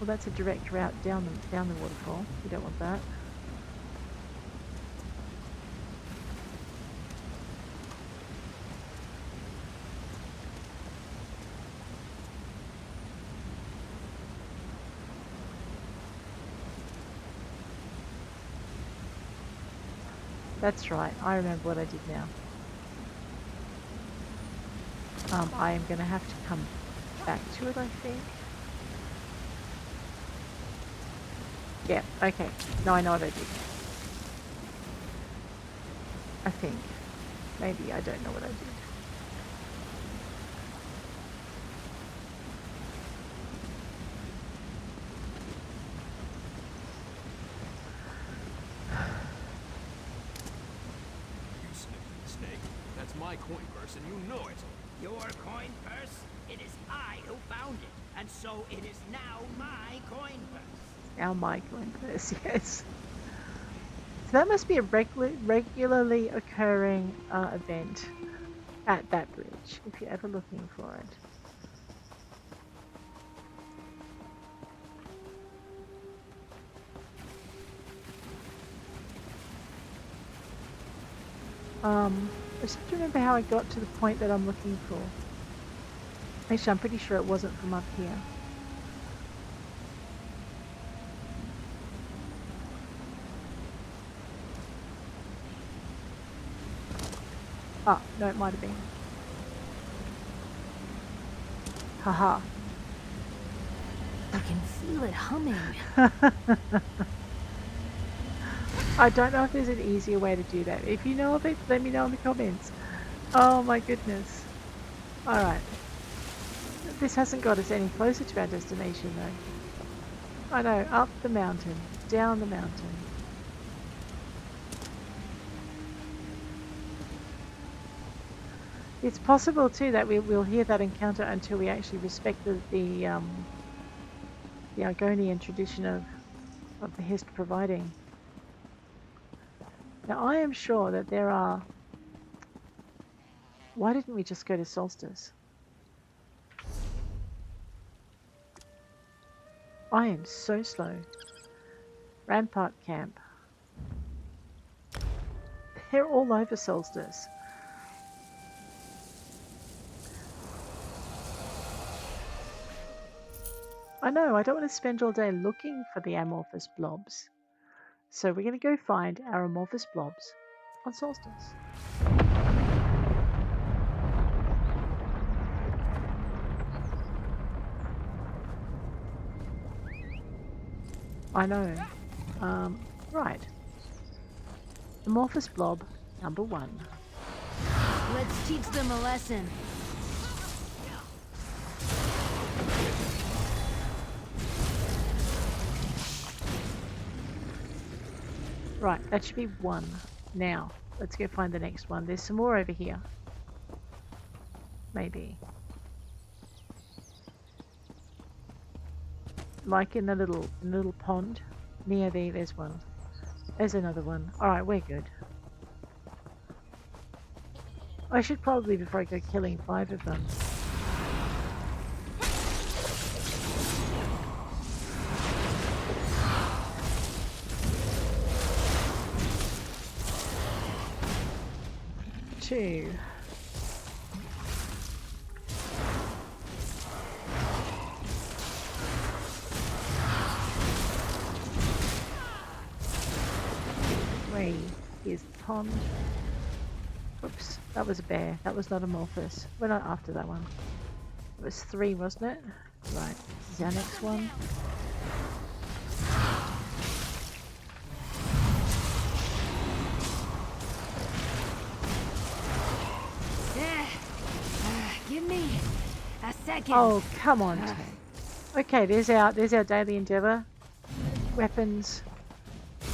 Well, that's a direct route down the waterfall. We don't want that. That's right, I remember what I did now. I am going to have to come back to it, I think. Yeah, okay. No, I know what I did. I think. Maybe I don't know what I did. You sniffed the snake. That's my coin purse, and you know it. Your coin purse? It is I who found it, and so it is now my coin purse. Now my coin purse, yes. So that must be a regularly occurring event at that bridge, if you're ever looking for it. I just have to remember how I got to the point that I'm looking for. Actually, I'm pretty sure it wasn't from up here. Oh, no, it might have been. Haha. I can feel it humming. I don't know if there's an easier way to do that. If you know of it, let me know in the comments. Oh my goodness. Alright. This hasn't got us any closer to our destination though. I know, up the mountain, down the mountain. It's possible too that we'll hear that encounter until we actually respect the Argonian tradition of the Hist providing. Now I am sure that there are... Why didn't we just go to Solstice? I am so slow. Rampart camp. They're all over Solstice. I know, I don't want to spend all day looking for the amorphous blobs. So we're going to go find our amorphous blobs on Solstice. I know. Right. Amorphous blob number 1. Let's teach them a lesson. Right, that should be 1. Now, let's go find the next one. There's some more over here. Maybe. Like in the little pond. Near there's one. There's another one. Alright, we're good. I should probably, before I go killing 5 of them. Two. Three. Here's the pond. Oops, that was a bear. That was not amorphous. We're not after that one. It was 3, wasn't it? Right, this is our next one. Give me a second. Oh, come on. Okay, there's our daily endeavour. Weapons.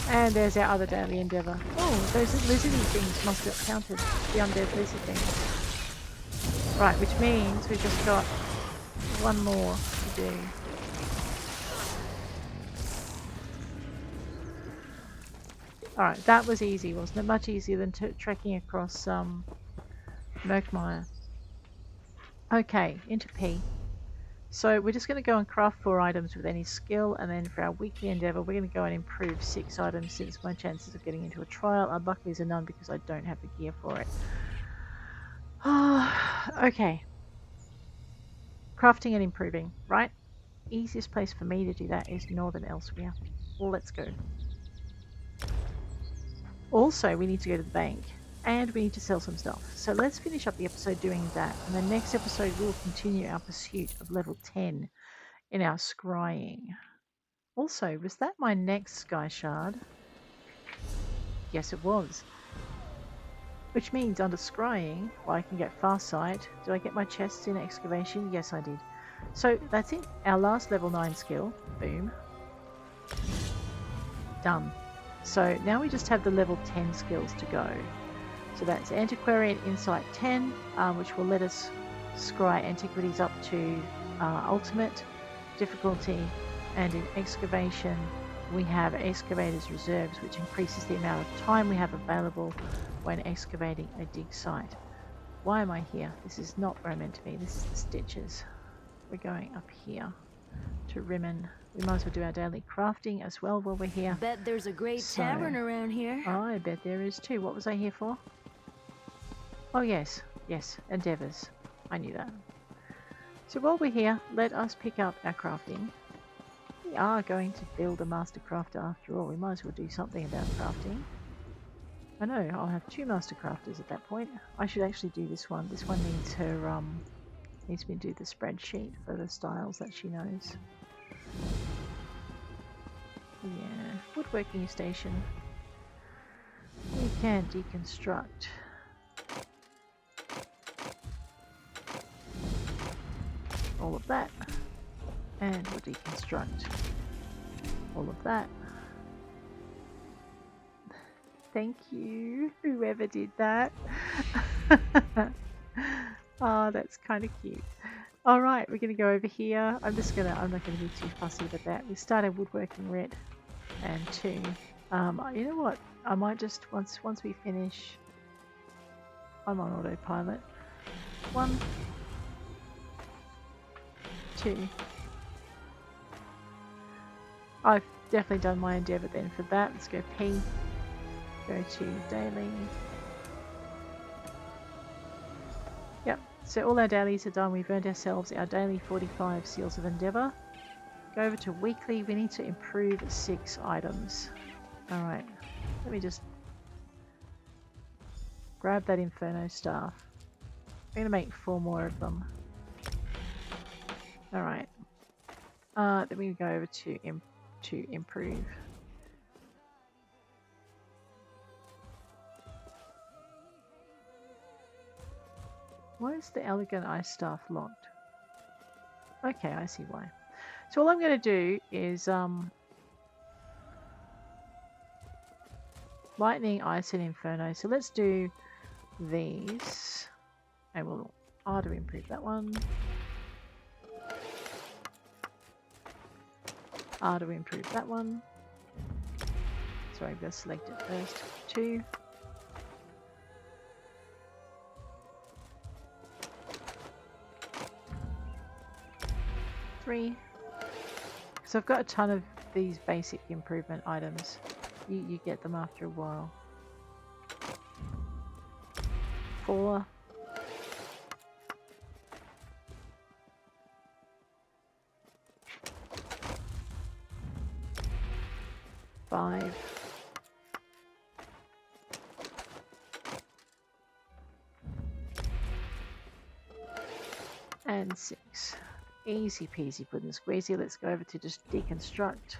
And there's our other daily endeavour. Oh, those lizardy things must have counted. The undead lizard things. Right, which means we've just got one more to do. Alright, that was easy, wasn't it? Much easier than trekking across Murkmire. Okay, into P. So we're just going to go and craft 4 items with any skill, and then for our weekly endeavour we're going to go and improve 6 items, since my chances of getting into a trial unluckily are none because I don't have the gear for it. Okay. Crafting and improving, right? Easiest place for me to do that is northern Elsweyr. Well, let's go. Also, we need to go to the bank. And we need to sell some stuff. So let's finish up the episode doing that. And the next episode we'll continue our pursuit of level 10 in our scrying. Also, was that my next skyshard? Yes, it was. Which means under scrying, well, I can get fast sight. Did I get my chests in excavation? Yes, I did. So that's it. Our last level 9 skill. Boom. Done. So now we just have the level 10 skills to go. So that's Antiquary and Insight 10, which will let us scry antiquities up to ultimate difficulty. And in Excavation, we have Excavator's Reserves, which increases the amount of time we have available when excavating a dig site. Why am I here? This is not where I'm meant to be. This is the Stitches. We're going up here to Rimmen. We might as well do our daily crafting as well while we're here. Bet there's a great tavern around here. Oh, I bet there is too. What was I here for? Oh yes, yes, Endeavours. I knew that. So while we're here, let us pick up our crafting. We are going to build a master crafter after all. We might as well do something about crafting. I know, I'll have 2 master crafters at that point. I should actually do this one. This one needs her, needs me to do the spreadsheet for the styles that she knows. Yeah, woodworking station. We can deconstruct. All of that, and we'll deconstruct all of that. Thank you, whoever did that. Oh, that's kind of cute. All right, we're gonna go over here. I'm not gonna be too fussy with that. We started woodworking writ, and 2. You know what? I might just once we finish. I'm on autopilot. 1. 2. I've definitely done my endeavour then for that. Let's go P. Go to daily. Yep, so all our dailies are done. We've earned ourselves our daily 45 seals of endeavour. Go over to weekly. We need to improve 6 items. Alright, let me just grab that Inferno staff. I'm going to make 4 more of them. Alright. Then we go over to improve. Why is the elegant ice staff locked? Okay, I see why. So all I'm going to do is lightning, ice, and inferno. So let's do these, and we'll auto improve that one. Auto improve that one. Sorry, I'm going to select it first. 2. So I've got a ton of these basic improvement items. You get them after a while. 4. 5. And 6. Easy peasy pudding squeezy. Let's go over to just deconstruct.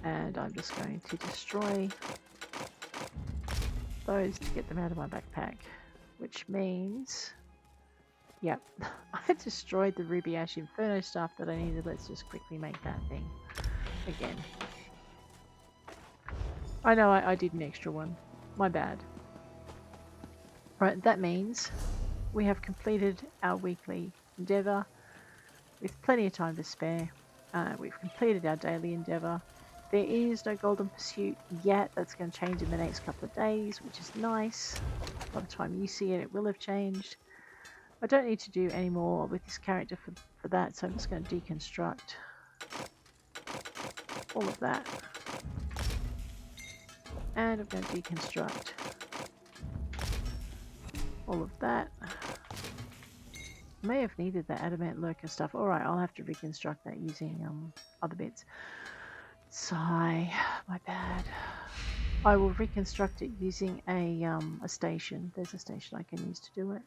And I'm just going to destroy those to get them out of my backpack. Which means... Yep, I destroyed the Ruby Ash Inferno stuff that I needed. Let's just quickly make that thing again. I know I did an extra one. My bad. Right, that means we have completed our weekly endeavour with plenty of time to spare. We've completed our daily endeavour. There is no golden pursuit yet. That's going to change in the next couple of days, which is nice. By the time you see it, it will have changed. I don't need to do any more with this character for that, so I'm just going to deconstruct all of that. And I'm going to deconstruct all of that. May have needed that adamant lurker stuff. Alright, I'll have to reconstruct that using other bits. Sigh, my bad. I will reconstruct it using a station. There's a station I can use to do it.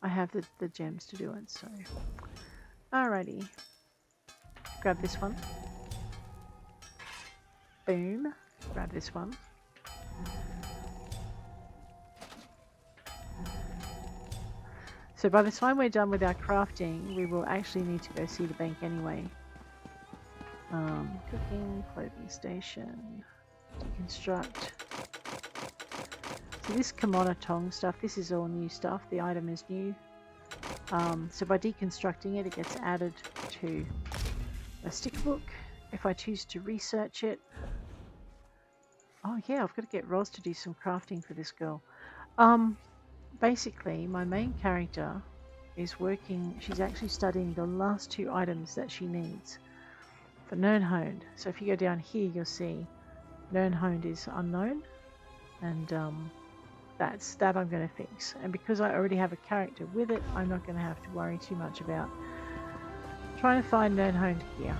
I have the gems to do it, so. Alrighty. Grab this one. Boom. Grab this one. So by the time we're done with our crafting, we will actually need to go see the bank anyway. Cooking, clothing station, deconstruct. So this kimono tong stuff, this is all new stuff. The item is new. So by deconstructing it, it gets added to a sticker book. If I choose to research it... Oh yeah, I've got to get Roz to do some crafting for this girl. Basically, my main character is working, she's actually studying the last 2 items that she needs for Nirnhoned. So if you go down here, you'll see Nirnhoned is unknown, and that's that I'm going to fix. And because I already have a character with it, I'm not going to have to worry too much about trying to find Nirnhoned gear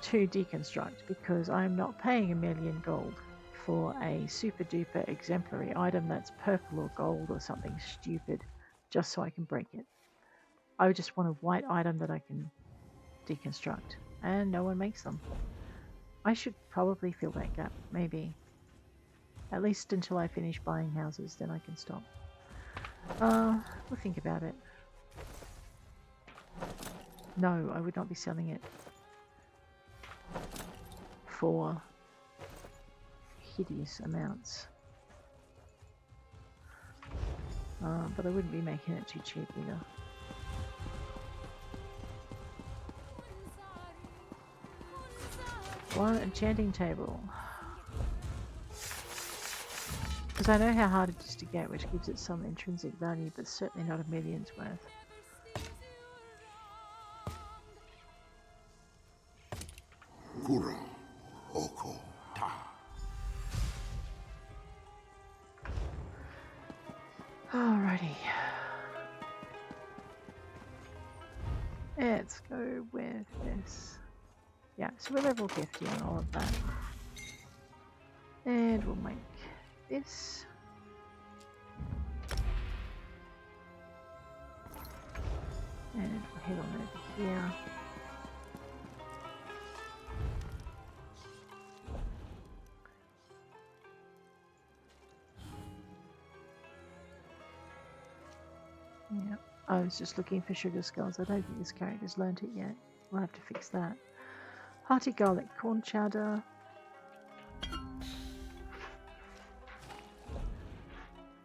to deconstruct, because I'm not paying 1,000,000 gold for a super duper exemplary item that's purple or gold or something stupid just so I can break it. I would just want a white item that I can deconstruct, and no one makes them. I should probably fill that gap, maybe. At least until I finish buying houses, then I can stop. We'll think about it. No, I would not be selling it for hideous amounts. But I wouldn't be making it too cheap either. One enchanting table. Because I know how hard it is to get, which gives it some intrinsic value, but certainly not 1,000,000's worth. Kura, Oko, Ta. Alrighty. Let's go with this. Yeah, so we're level 50 on all of that. And we'll make this. And we'll head on over here. Yeah, I was just looking for sugar skulls. I don't think this character's learnt it yet. We'll have to fix that. Hearty garlic corn chowder.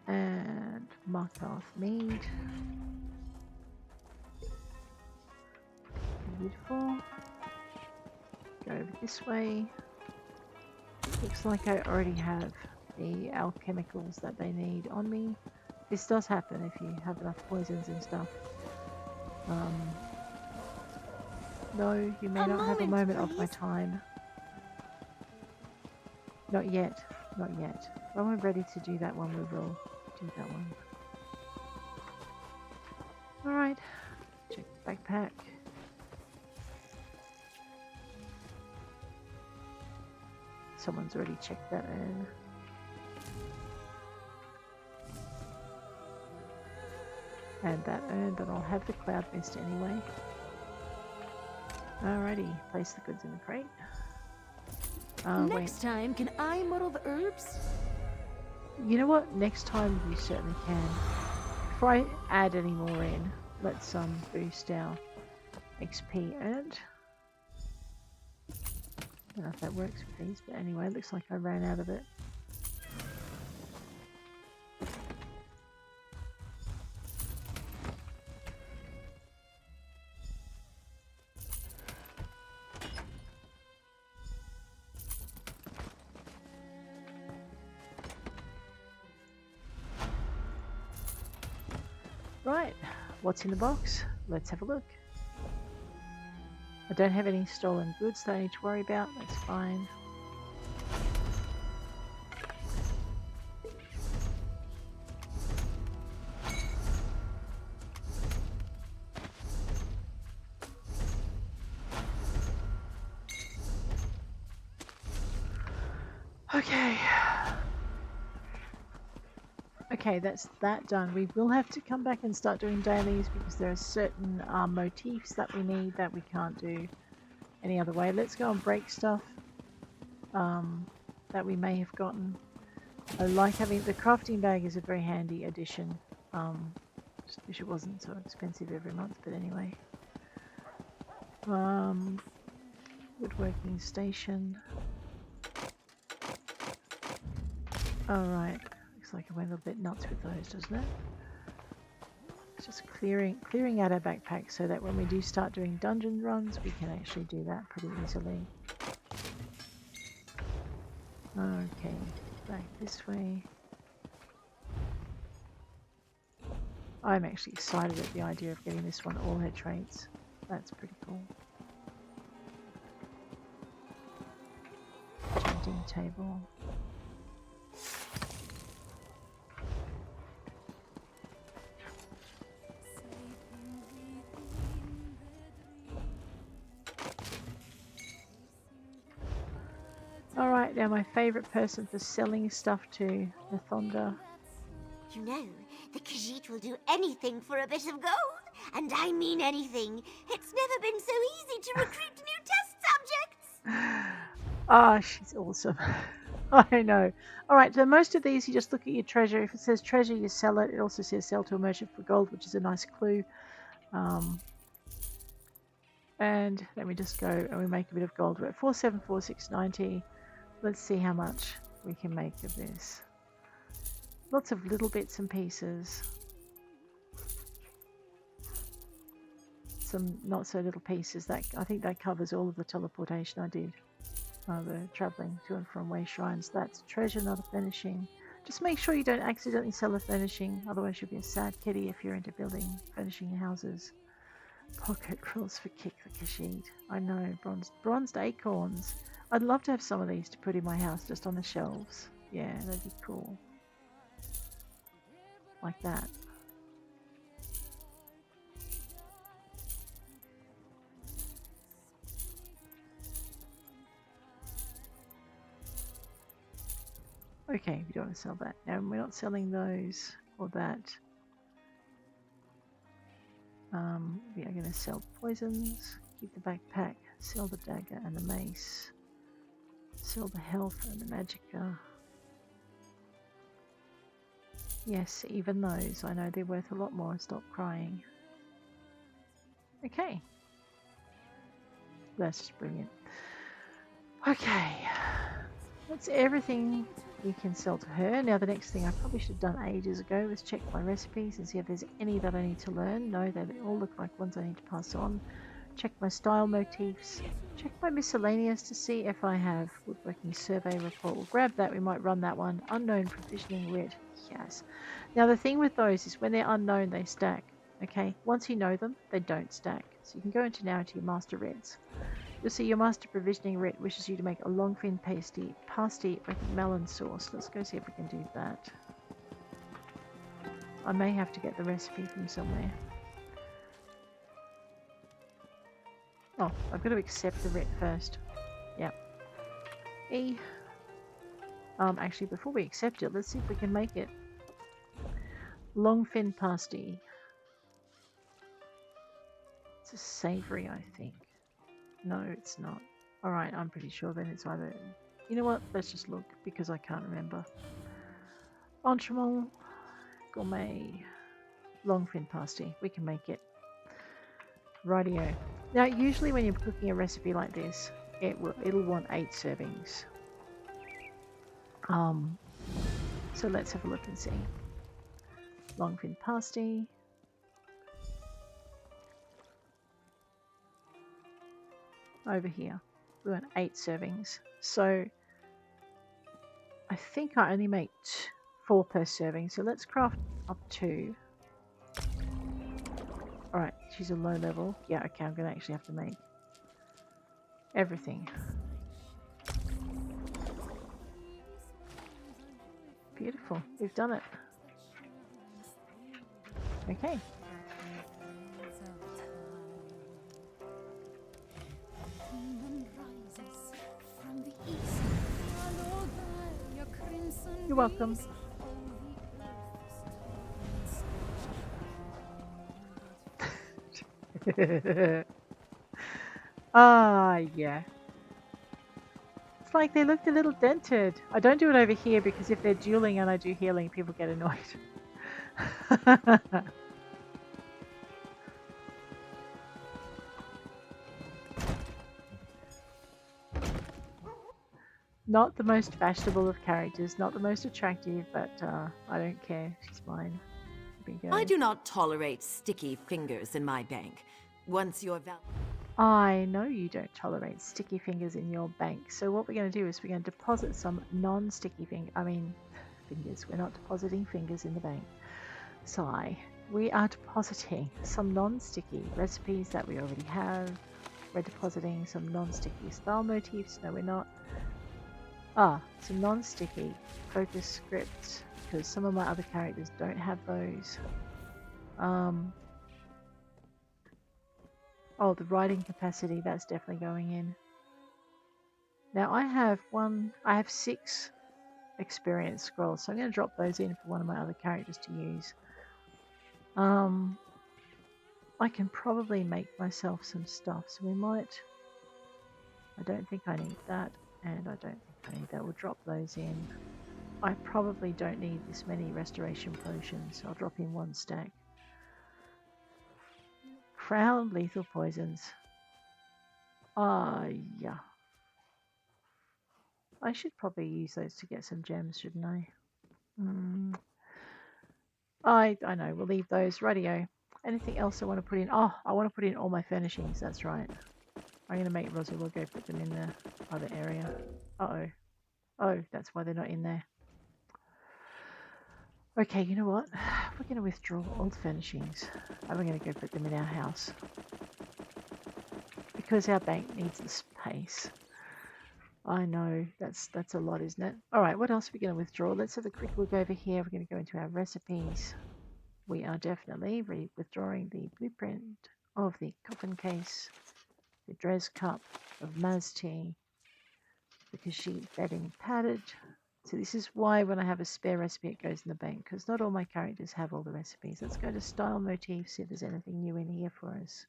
And Markarth mead. Beautiful. Go over this way. Looks like I already have the alchemicals that they need on me. This does happen if you have enough poisons and stuff. No, you may not have a moment of my time. Not yet. Not yet. When we're ready to do that one, we will do that one. Alright. Check the backpack. Someone's already checked that in. And that urn, but I'll have the cloud mist anyway. Alrighty, place the goods in the crate. Next time, can I muddle the herbs? You know what? Next time you certainly can. Before I add any more in, let's boost our XP earned. I don't know if that works with these, but anyway, it looks like I ran out of it. Right, what's in the box? Let's have a look. I don't have any stolen goods that I need to worry about, that's fine. Okay. Okay, that's that done. We will have to come back and start doing dailies because there are certain motifs that we need that we can't do any other way. Let's go and break stuff that we may have gotten. I like having the crafting bag is a very handy addition. Just wish it wasn't so expensive every month, but anyway. Woodworking station. Alright. Looks like I went a little bit nuts with those, doesn't it? It's just clearing out our backpack so that when we do start doing dungeon runs, we can actually do that pretty easily. Okay, back this way. I'm actually excited at the idea of getting this one all her traits. That's pretty cool. Chanting table. Alright, now my favourite person for selling stuff to, the Thonda. You know, the Khajiit will do anything for a bit of gold. And I mean anything. It's never been so easy to recruit new test subjects. Ah, she's awesome. I know. Alright, so most of these you just look at your treasure. If it says treasure, you sell it. It also says sell to a merchant for gold, which is a nice clue. And let me just go and we make a bit of gold. We're at 474690. Let's see how much we can make of this. Lots of little bits and pieces. Some not so little pieces. That I think that covers all of the teleportation I did. The travelling to and from way shrines. That's treasure, not a furnishing. Just make sure you don't accidentally sell a furnishing, otherwise you'll be a sad kitty if you're into building, furnishing houses. Pocket quills for Kick the Khajiit. I know, bronzed acorns. I'd love to have some of these to put in my house just on the shelves. Yeah, that'd be cool. Like that. Okay, we don't want to sell that. No, we're not selling those or that. We are going to sell poisons, keep the backpack, sell the dagger and the mace, sell the health and the magicka. Yes, even those. I know they're worth a lot more. Stop crying. Okay. That's just brilliant. Okay. That's everything we can sell to her. Now the next thing I probably should have done ages ago was check my recipes and see if there's any that I need to learn. No, they all look like ones I need to pass on. Check my style motifs. Check my miscellaneous to see if I have woodworking survey report. We'll grab that. We might run that one. Unknown provisioning writ. Yes. Now the thing with those is when they're unknown, they stack. Okay. Once you know them, they don't stack. So you can go into your master writs. You'll see your master provisioning writ wishes you to make a longfin pasty with melon sauce. Let's go see if we can do that. I may have to get the recipe from somewhere. Oh, I've got to accept the writ first. Yep. E. Actually, before we accept it, let's see if we can make it. Longfin pasty. It's a savoury, I think. No, it's not. Alright, I'm pretty sure then it's either... You know what? Let's just look, because I can't remember. Entremont, gourmet, longfin pasty. We can make it. Rightio. Now, usually when you're cooking a recipe like this, it'll want 8 servings. So let's have a look and see. Longfin pasty. Over here, we want 8 servings. So I think I only make 4 per serving. So let's craft up 2. Alright, she's a low level. Yeah, okay, I'm going to actually have to make everything. Beautiful, we've done it. Okay. You're welcome. Ah, yeah. It's like they looked a little dented. I don't do it over here because if they're dueling and I do healing, people get annoyed. Not the most fashionable of characters, not the most attractive, but I don't care. She's mine. I do not tolerate sticky fingers in my bank. Once your I know you don't tolerate sticky fingers in your bank. So what we're going to do is we're going to deposit some non-sticky fingers. We're not depositing fingers in the bank. Sigh. We are depositing some non-sticky recipes that we already have. We're depositing some non-sticky style motifs. No, we're not. Some non-sticky focus scripts, because some of my other characters don't have those. Oh, the writing capacity, that's definitely going in. Now I have 6 experience scrolls, so I'm going to drop those in for one of my other characters to use. I can probably make myself some stuff, so we might... I don't think I need that, and I don't think I need that. We'll drop those in. I probably don't need this many restoration potions, so I'll drop in 1 stack. Crown lethal poisons. Yeah. I should probably use those to get some gems, shouldn't I? I know, we'll leave those. Rightio. Anything else I want to put in? Oh, I want to put in all my furnishings, that's right. I'm going to make Rosalind go put them in the other area. Uh-oh. Oh, that's why they're not in there. Okay, you know what? We're going to withdraw all the furnishings and we're going to go put them in our house. Because our bank needs the space. I know, that's a lot, isn't it? Alright, what else are we going to withdraw? Let's have a quick look over here. We're going to go into our recipes. We are definitely withdrawing the blueprint of the coffin case, the Dres cup of Maz tea, because she bedding padded. So this is why when I have a spare recipe it goes in the bank, because not all my characters have all the recipes. Let's go to style motifs, see if there's anything new in here for us.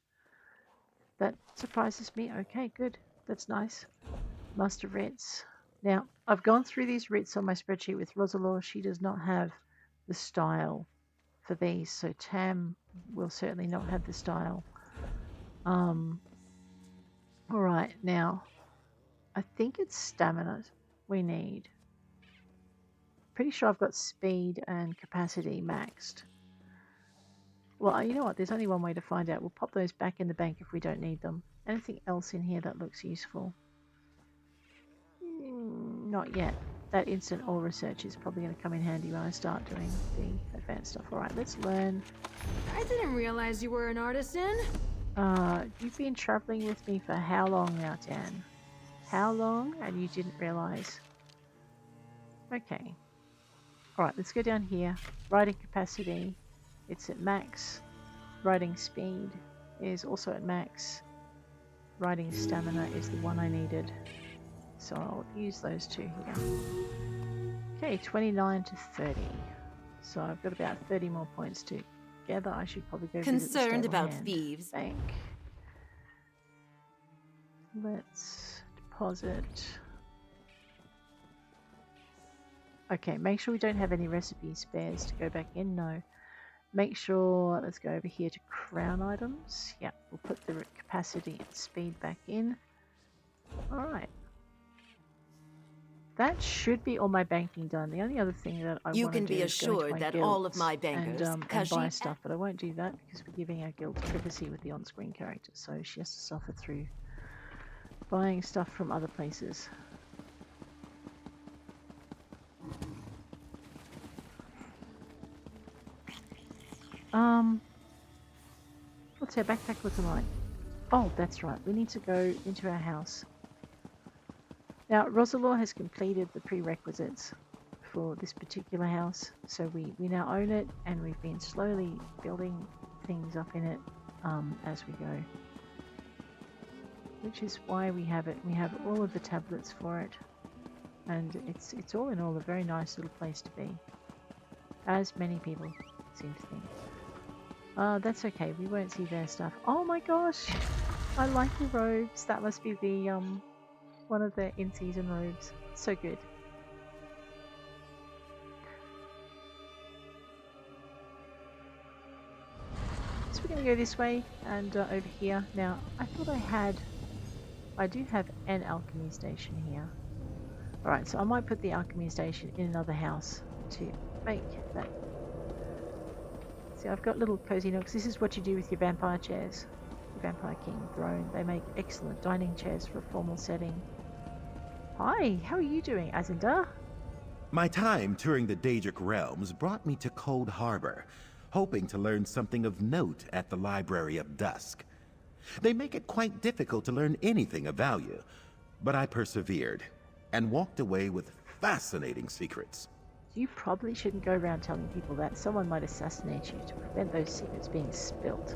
That surprises me. Okay, good. That's nice. Master writs. Now, I've gone through these writs on my spreadsheet with Rosalor. She does not have the style for these, so Tam will certainly not have the style. Alright, now, I think it's stamina we need. Pretty sure I've got speed and capacity maxed. Well, you know what? There's only one way to find out. We'll pop those back in the bank if we don't need them. Anything else in here that looks useful? Not yet. That instant ore research is probably going to come in handy when I start doing the advanced stuff. Alright, let's learn. I didn't realize you were an artisan. You've been traveling with me for how long now, Dan? How long? And you didn't realize. Okay. Alright, let's go down here. Writing capacity, it's at max. Writing speed is also at max. Writing stamina is the one I needed. So I'll use those two here. Okay, 29 to 30. So I've got about 30 more points together. I should probably go visit the Concerned stable about hand thieves. bank. Let's deposit. Okay, make sure we don't have any recipe spares to go back in. No. Make sure, let's go over here to crown items. Yeah, we'll put the capacity and speed back in. Alright. That should be all my banking done. The only other thing that I You want to can do be is go into assured my that all of guilds my bankers, and buy Khajiit stuff, but I won't do that because we're giving our guild privacy with the on-screen character, so she has to suffer through buying stuff from other places. What's our backpack looking like? Oh, that's right. We need to go into our house. Now, Rosalor has completed the prerequisites for this particular house, so we now own it, and we've been slowly building things up in it as we go. Which is why we have it. We have all of the tablets for it, and it's all in all a very nice little place to be, as many people seem to think. That's okay. We won't see their stuff. Oh my gosh, I like the robes. That must be the one of the in-season robes. So good. So we're going to go this way and over here. Now, I thought I do have an alchemy station here. Alright, so I might put the alchemy station in another house to make that. See, I've got little cozy nooks. This is what you do with your vampire chairs. Your Vampire King throne. They make excellent dining chairs for a formal setting. Hi, how are you doing, Azinda? My time touring the Daedric realms brought me to Coldharbor, hoping to learn something of note at the Library of Dusk. They make it quite difficult to learn anything of value, but I persevered and walked away with fascinating secrets. You probably shouldn't go around telling people that. Someone might assassinate you to prevent those secrets being spilt.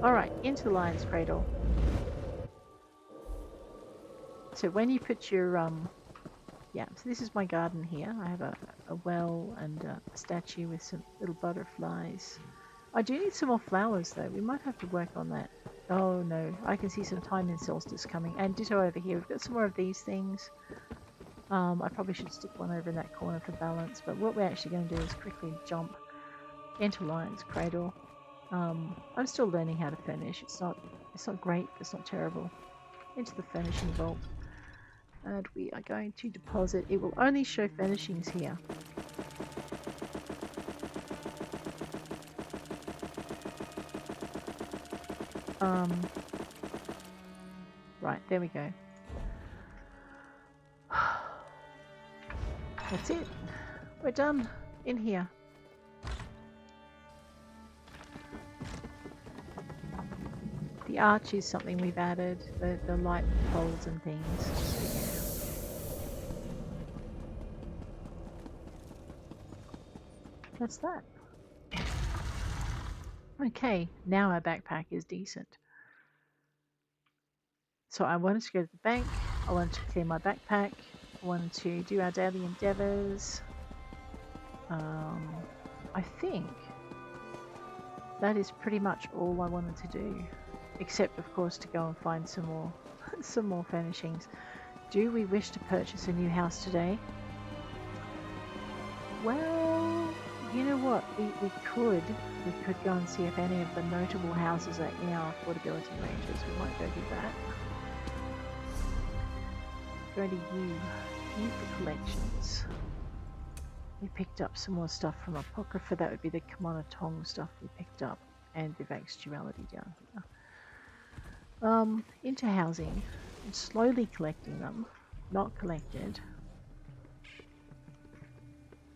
Alright, into the lion's cradle. So when you put your, yeah, so this is my garden here. I have a well and a statue with some little butterflies. I do need some more flowers though. We might have to work on that. Oh no, I can see some time in Solstice coming. And ditto over here. We've got some more of these things. I probably should stick one over in that corner for balance, but what we're actually going to do is quickly jump into Lion's Cradle. I'm still learning how to furnish. It's not great, but it's not terrible. Into the furnishing vault. And we are going to deposit. It will only show furnishings here. Right, there we go. That's it. We're done in here. arch is something we've added, the light poles and things. So yeah. That's that. Okay, now our backpack is decent. So I wanted to go to the bank, I wanted to clear my backpack, I wanted to do our daily endeavours. I think that is pretty much all I wanted to do, except of course to go and find some more some more furnishings. Do we wish to purchase a new house today? Well, you know what, we could go and see if any of the notable houses are in our affordability ranges. We might go do that. Go to you for collections. We picked up some more stuff from Apocrypha. That would be the Kimona Tong stuff we picked up, and Vivek's Duality down here. Into housing. I'm slowly collecting them. Not collected.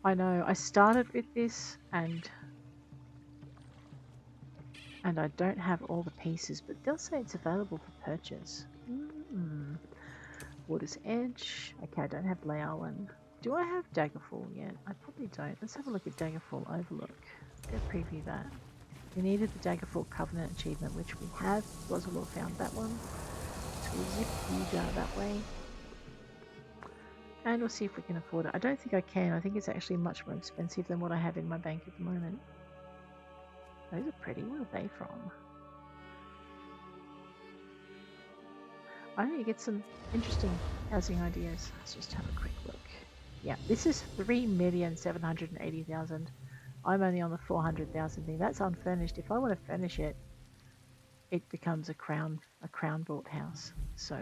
I know, I started with this and I don't have all the pieces, but they'll say it's available for purchase. Water's Edge. Okay, I don't have Laowan. Do I have Daggerfall yet? I probably don't. Let's have a look at Daggerfall Overlook. Go preview that. We needed the Daggerfall Covenant achievement, which we have. Rosalind found that one. So we'll zip you down that way. And we'll see if we can afford it. I don't think I can. I think it's actually much more expensive than what I have in my bank at the moment. Those are pretty. Where are they from? I need to get some interesting housing ideas. Let's just have a quick look. Yeah, this is 3,780,000. I'm only on the 400,000 thing. That's unfurnished. If I want to furnish it, it becomes a crown bought house. So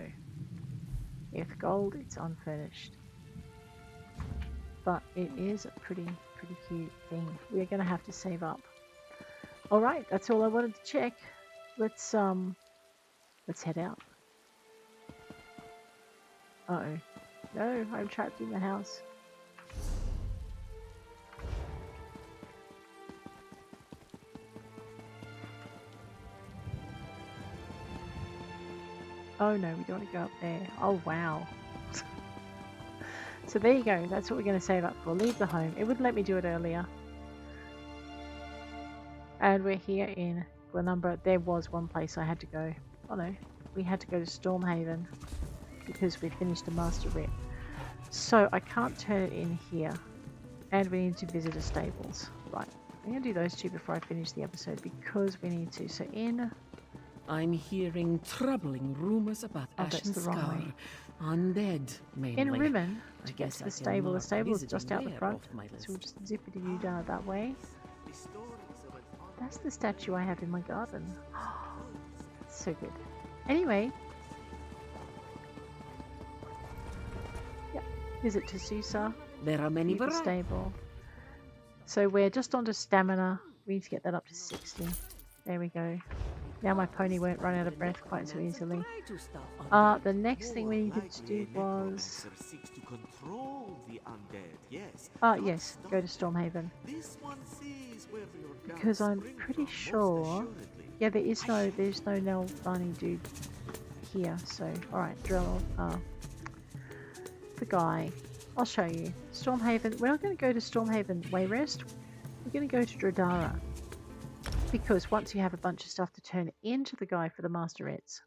if gold, it's unfurnished. But it is a pretty cute thing. We're going to have to save up. All right, that's all I wanted to check. Let's head out. Uh-oh. No, I'm trapped in the house. Oh no, we don't want to go up there. Oh wow. So there you go. That's what we're going to save up for. Leave the home. It wouldn't let me do it earlier. And we're here in Glenumbra. There was one place I had to go. Oh no. We had to go to Stormhaven because we finished a master writ. So I can't turn it in here. And we need to visit a stables. Right. I'm going to do those two before I finish the episode because we need to. So in... I'm hearing troubling rumors about Ashen Scar. Undead, mainly. In Rimmen, to get to the stable. The stable is just out the front. So we'll just zip it you down that way. That's the statue I have in my garden. So good. Anyway. Yep. Visit to Susa. There are many the stable. So we're just onto stamina. We need to get that up to 60. There we go. Now my pony won't run out of breath quite so easily. The next thing we needed to do was... yes, go to Stormhaven. Because I'm pretty sure... Yeah, there's no Telvanni dude here, so... Alright, drill. The guy. I'll show you. Stormhaven. We're not going to go to Stormhaven Wayrest. We're going to go to Drodara. Because once you have a bunch of stuff to turn into the guy for the Masterettes,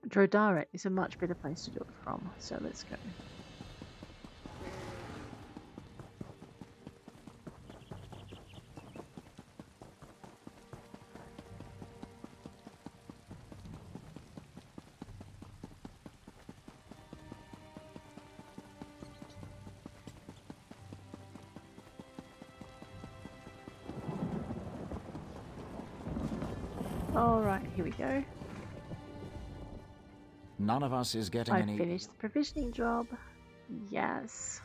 Drodara is a much better place to do it from. So let's go. Alright, here we go. None of us is getting I any... finished the provisioning job. Yes.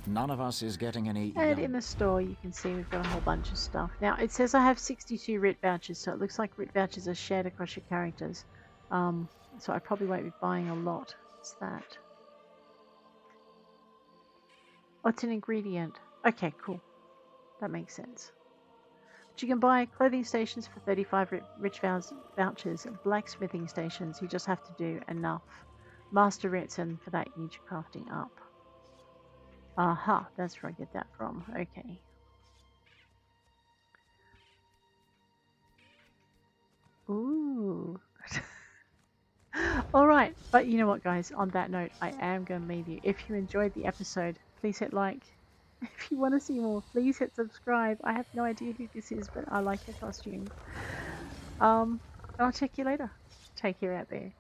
None of us is getting any... And in the store you can see we've got a whole bunch of stuff. Now it says I have 62 writ vouchers, so it looks like writ vouchers are shared across your characters. So I probably won't be buying a lot. What's that? Oh, it's an ingredient. Okay, cool. That makes sense. But you can buy clothing stations for 35 rich vouchers, blacksmithing stations, you just have to do enough master writs, and for that you need your crafting up. Aha, that's where I get that from. Okay. Ooh. Alright, but you know what, guys? On that note, I am going to leave you. If you enjoyed the episode, please hit like. If you want to see more, please hit subscribe. I have no idea who this is, but I like her costume. I'll check you later. Take care out there.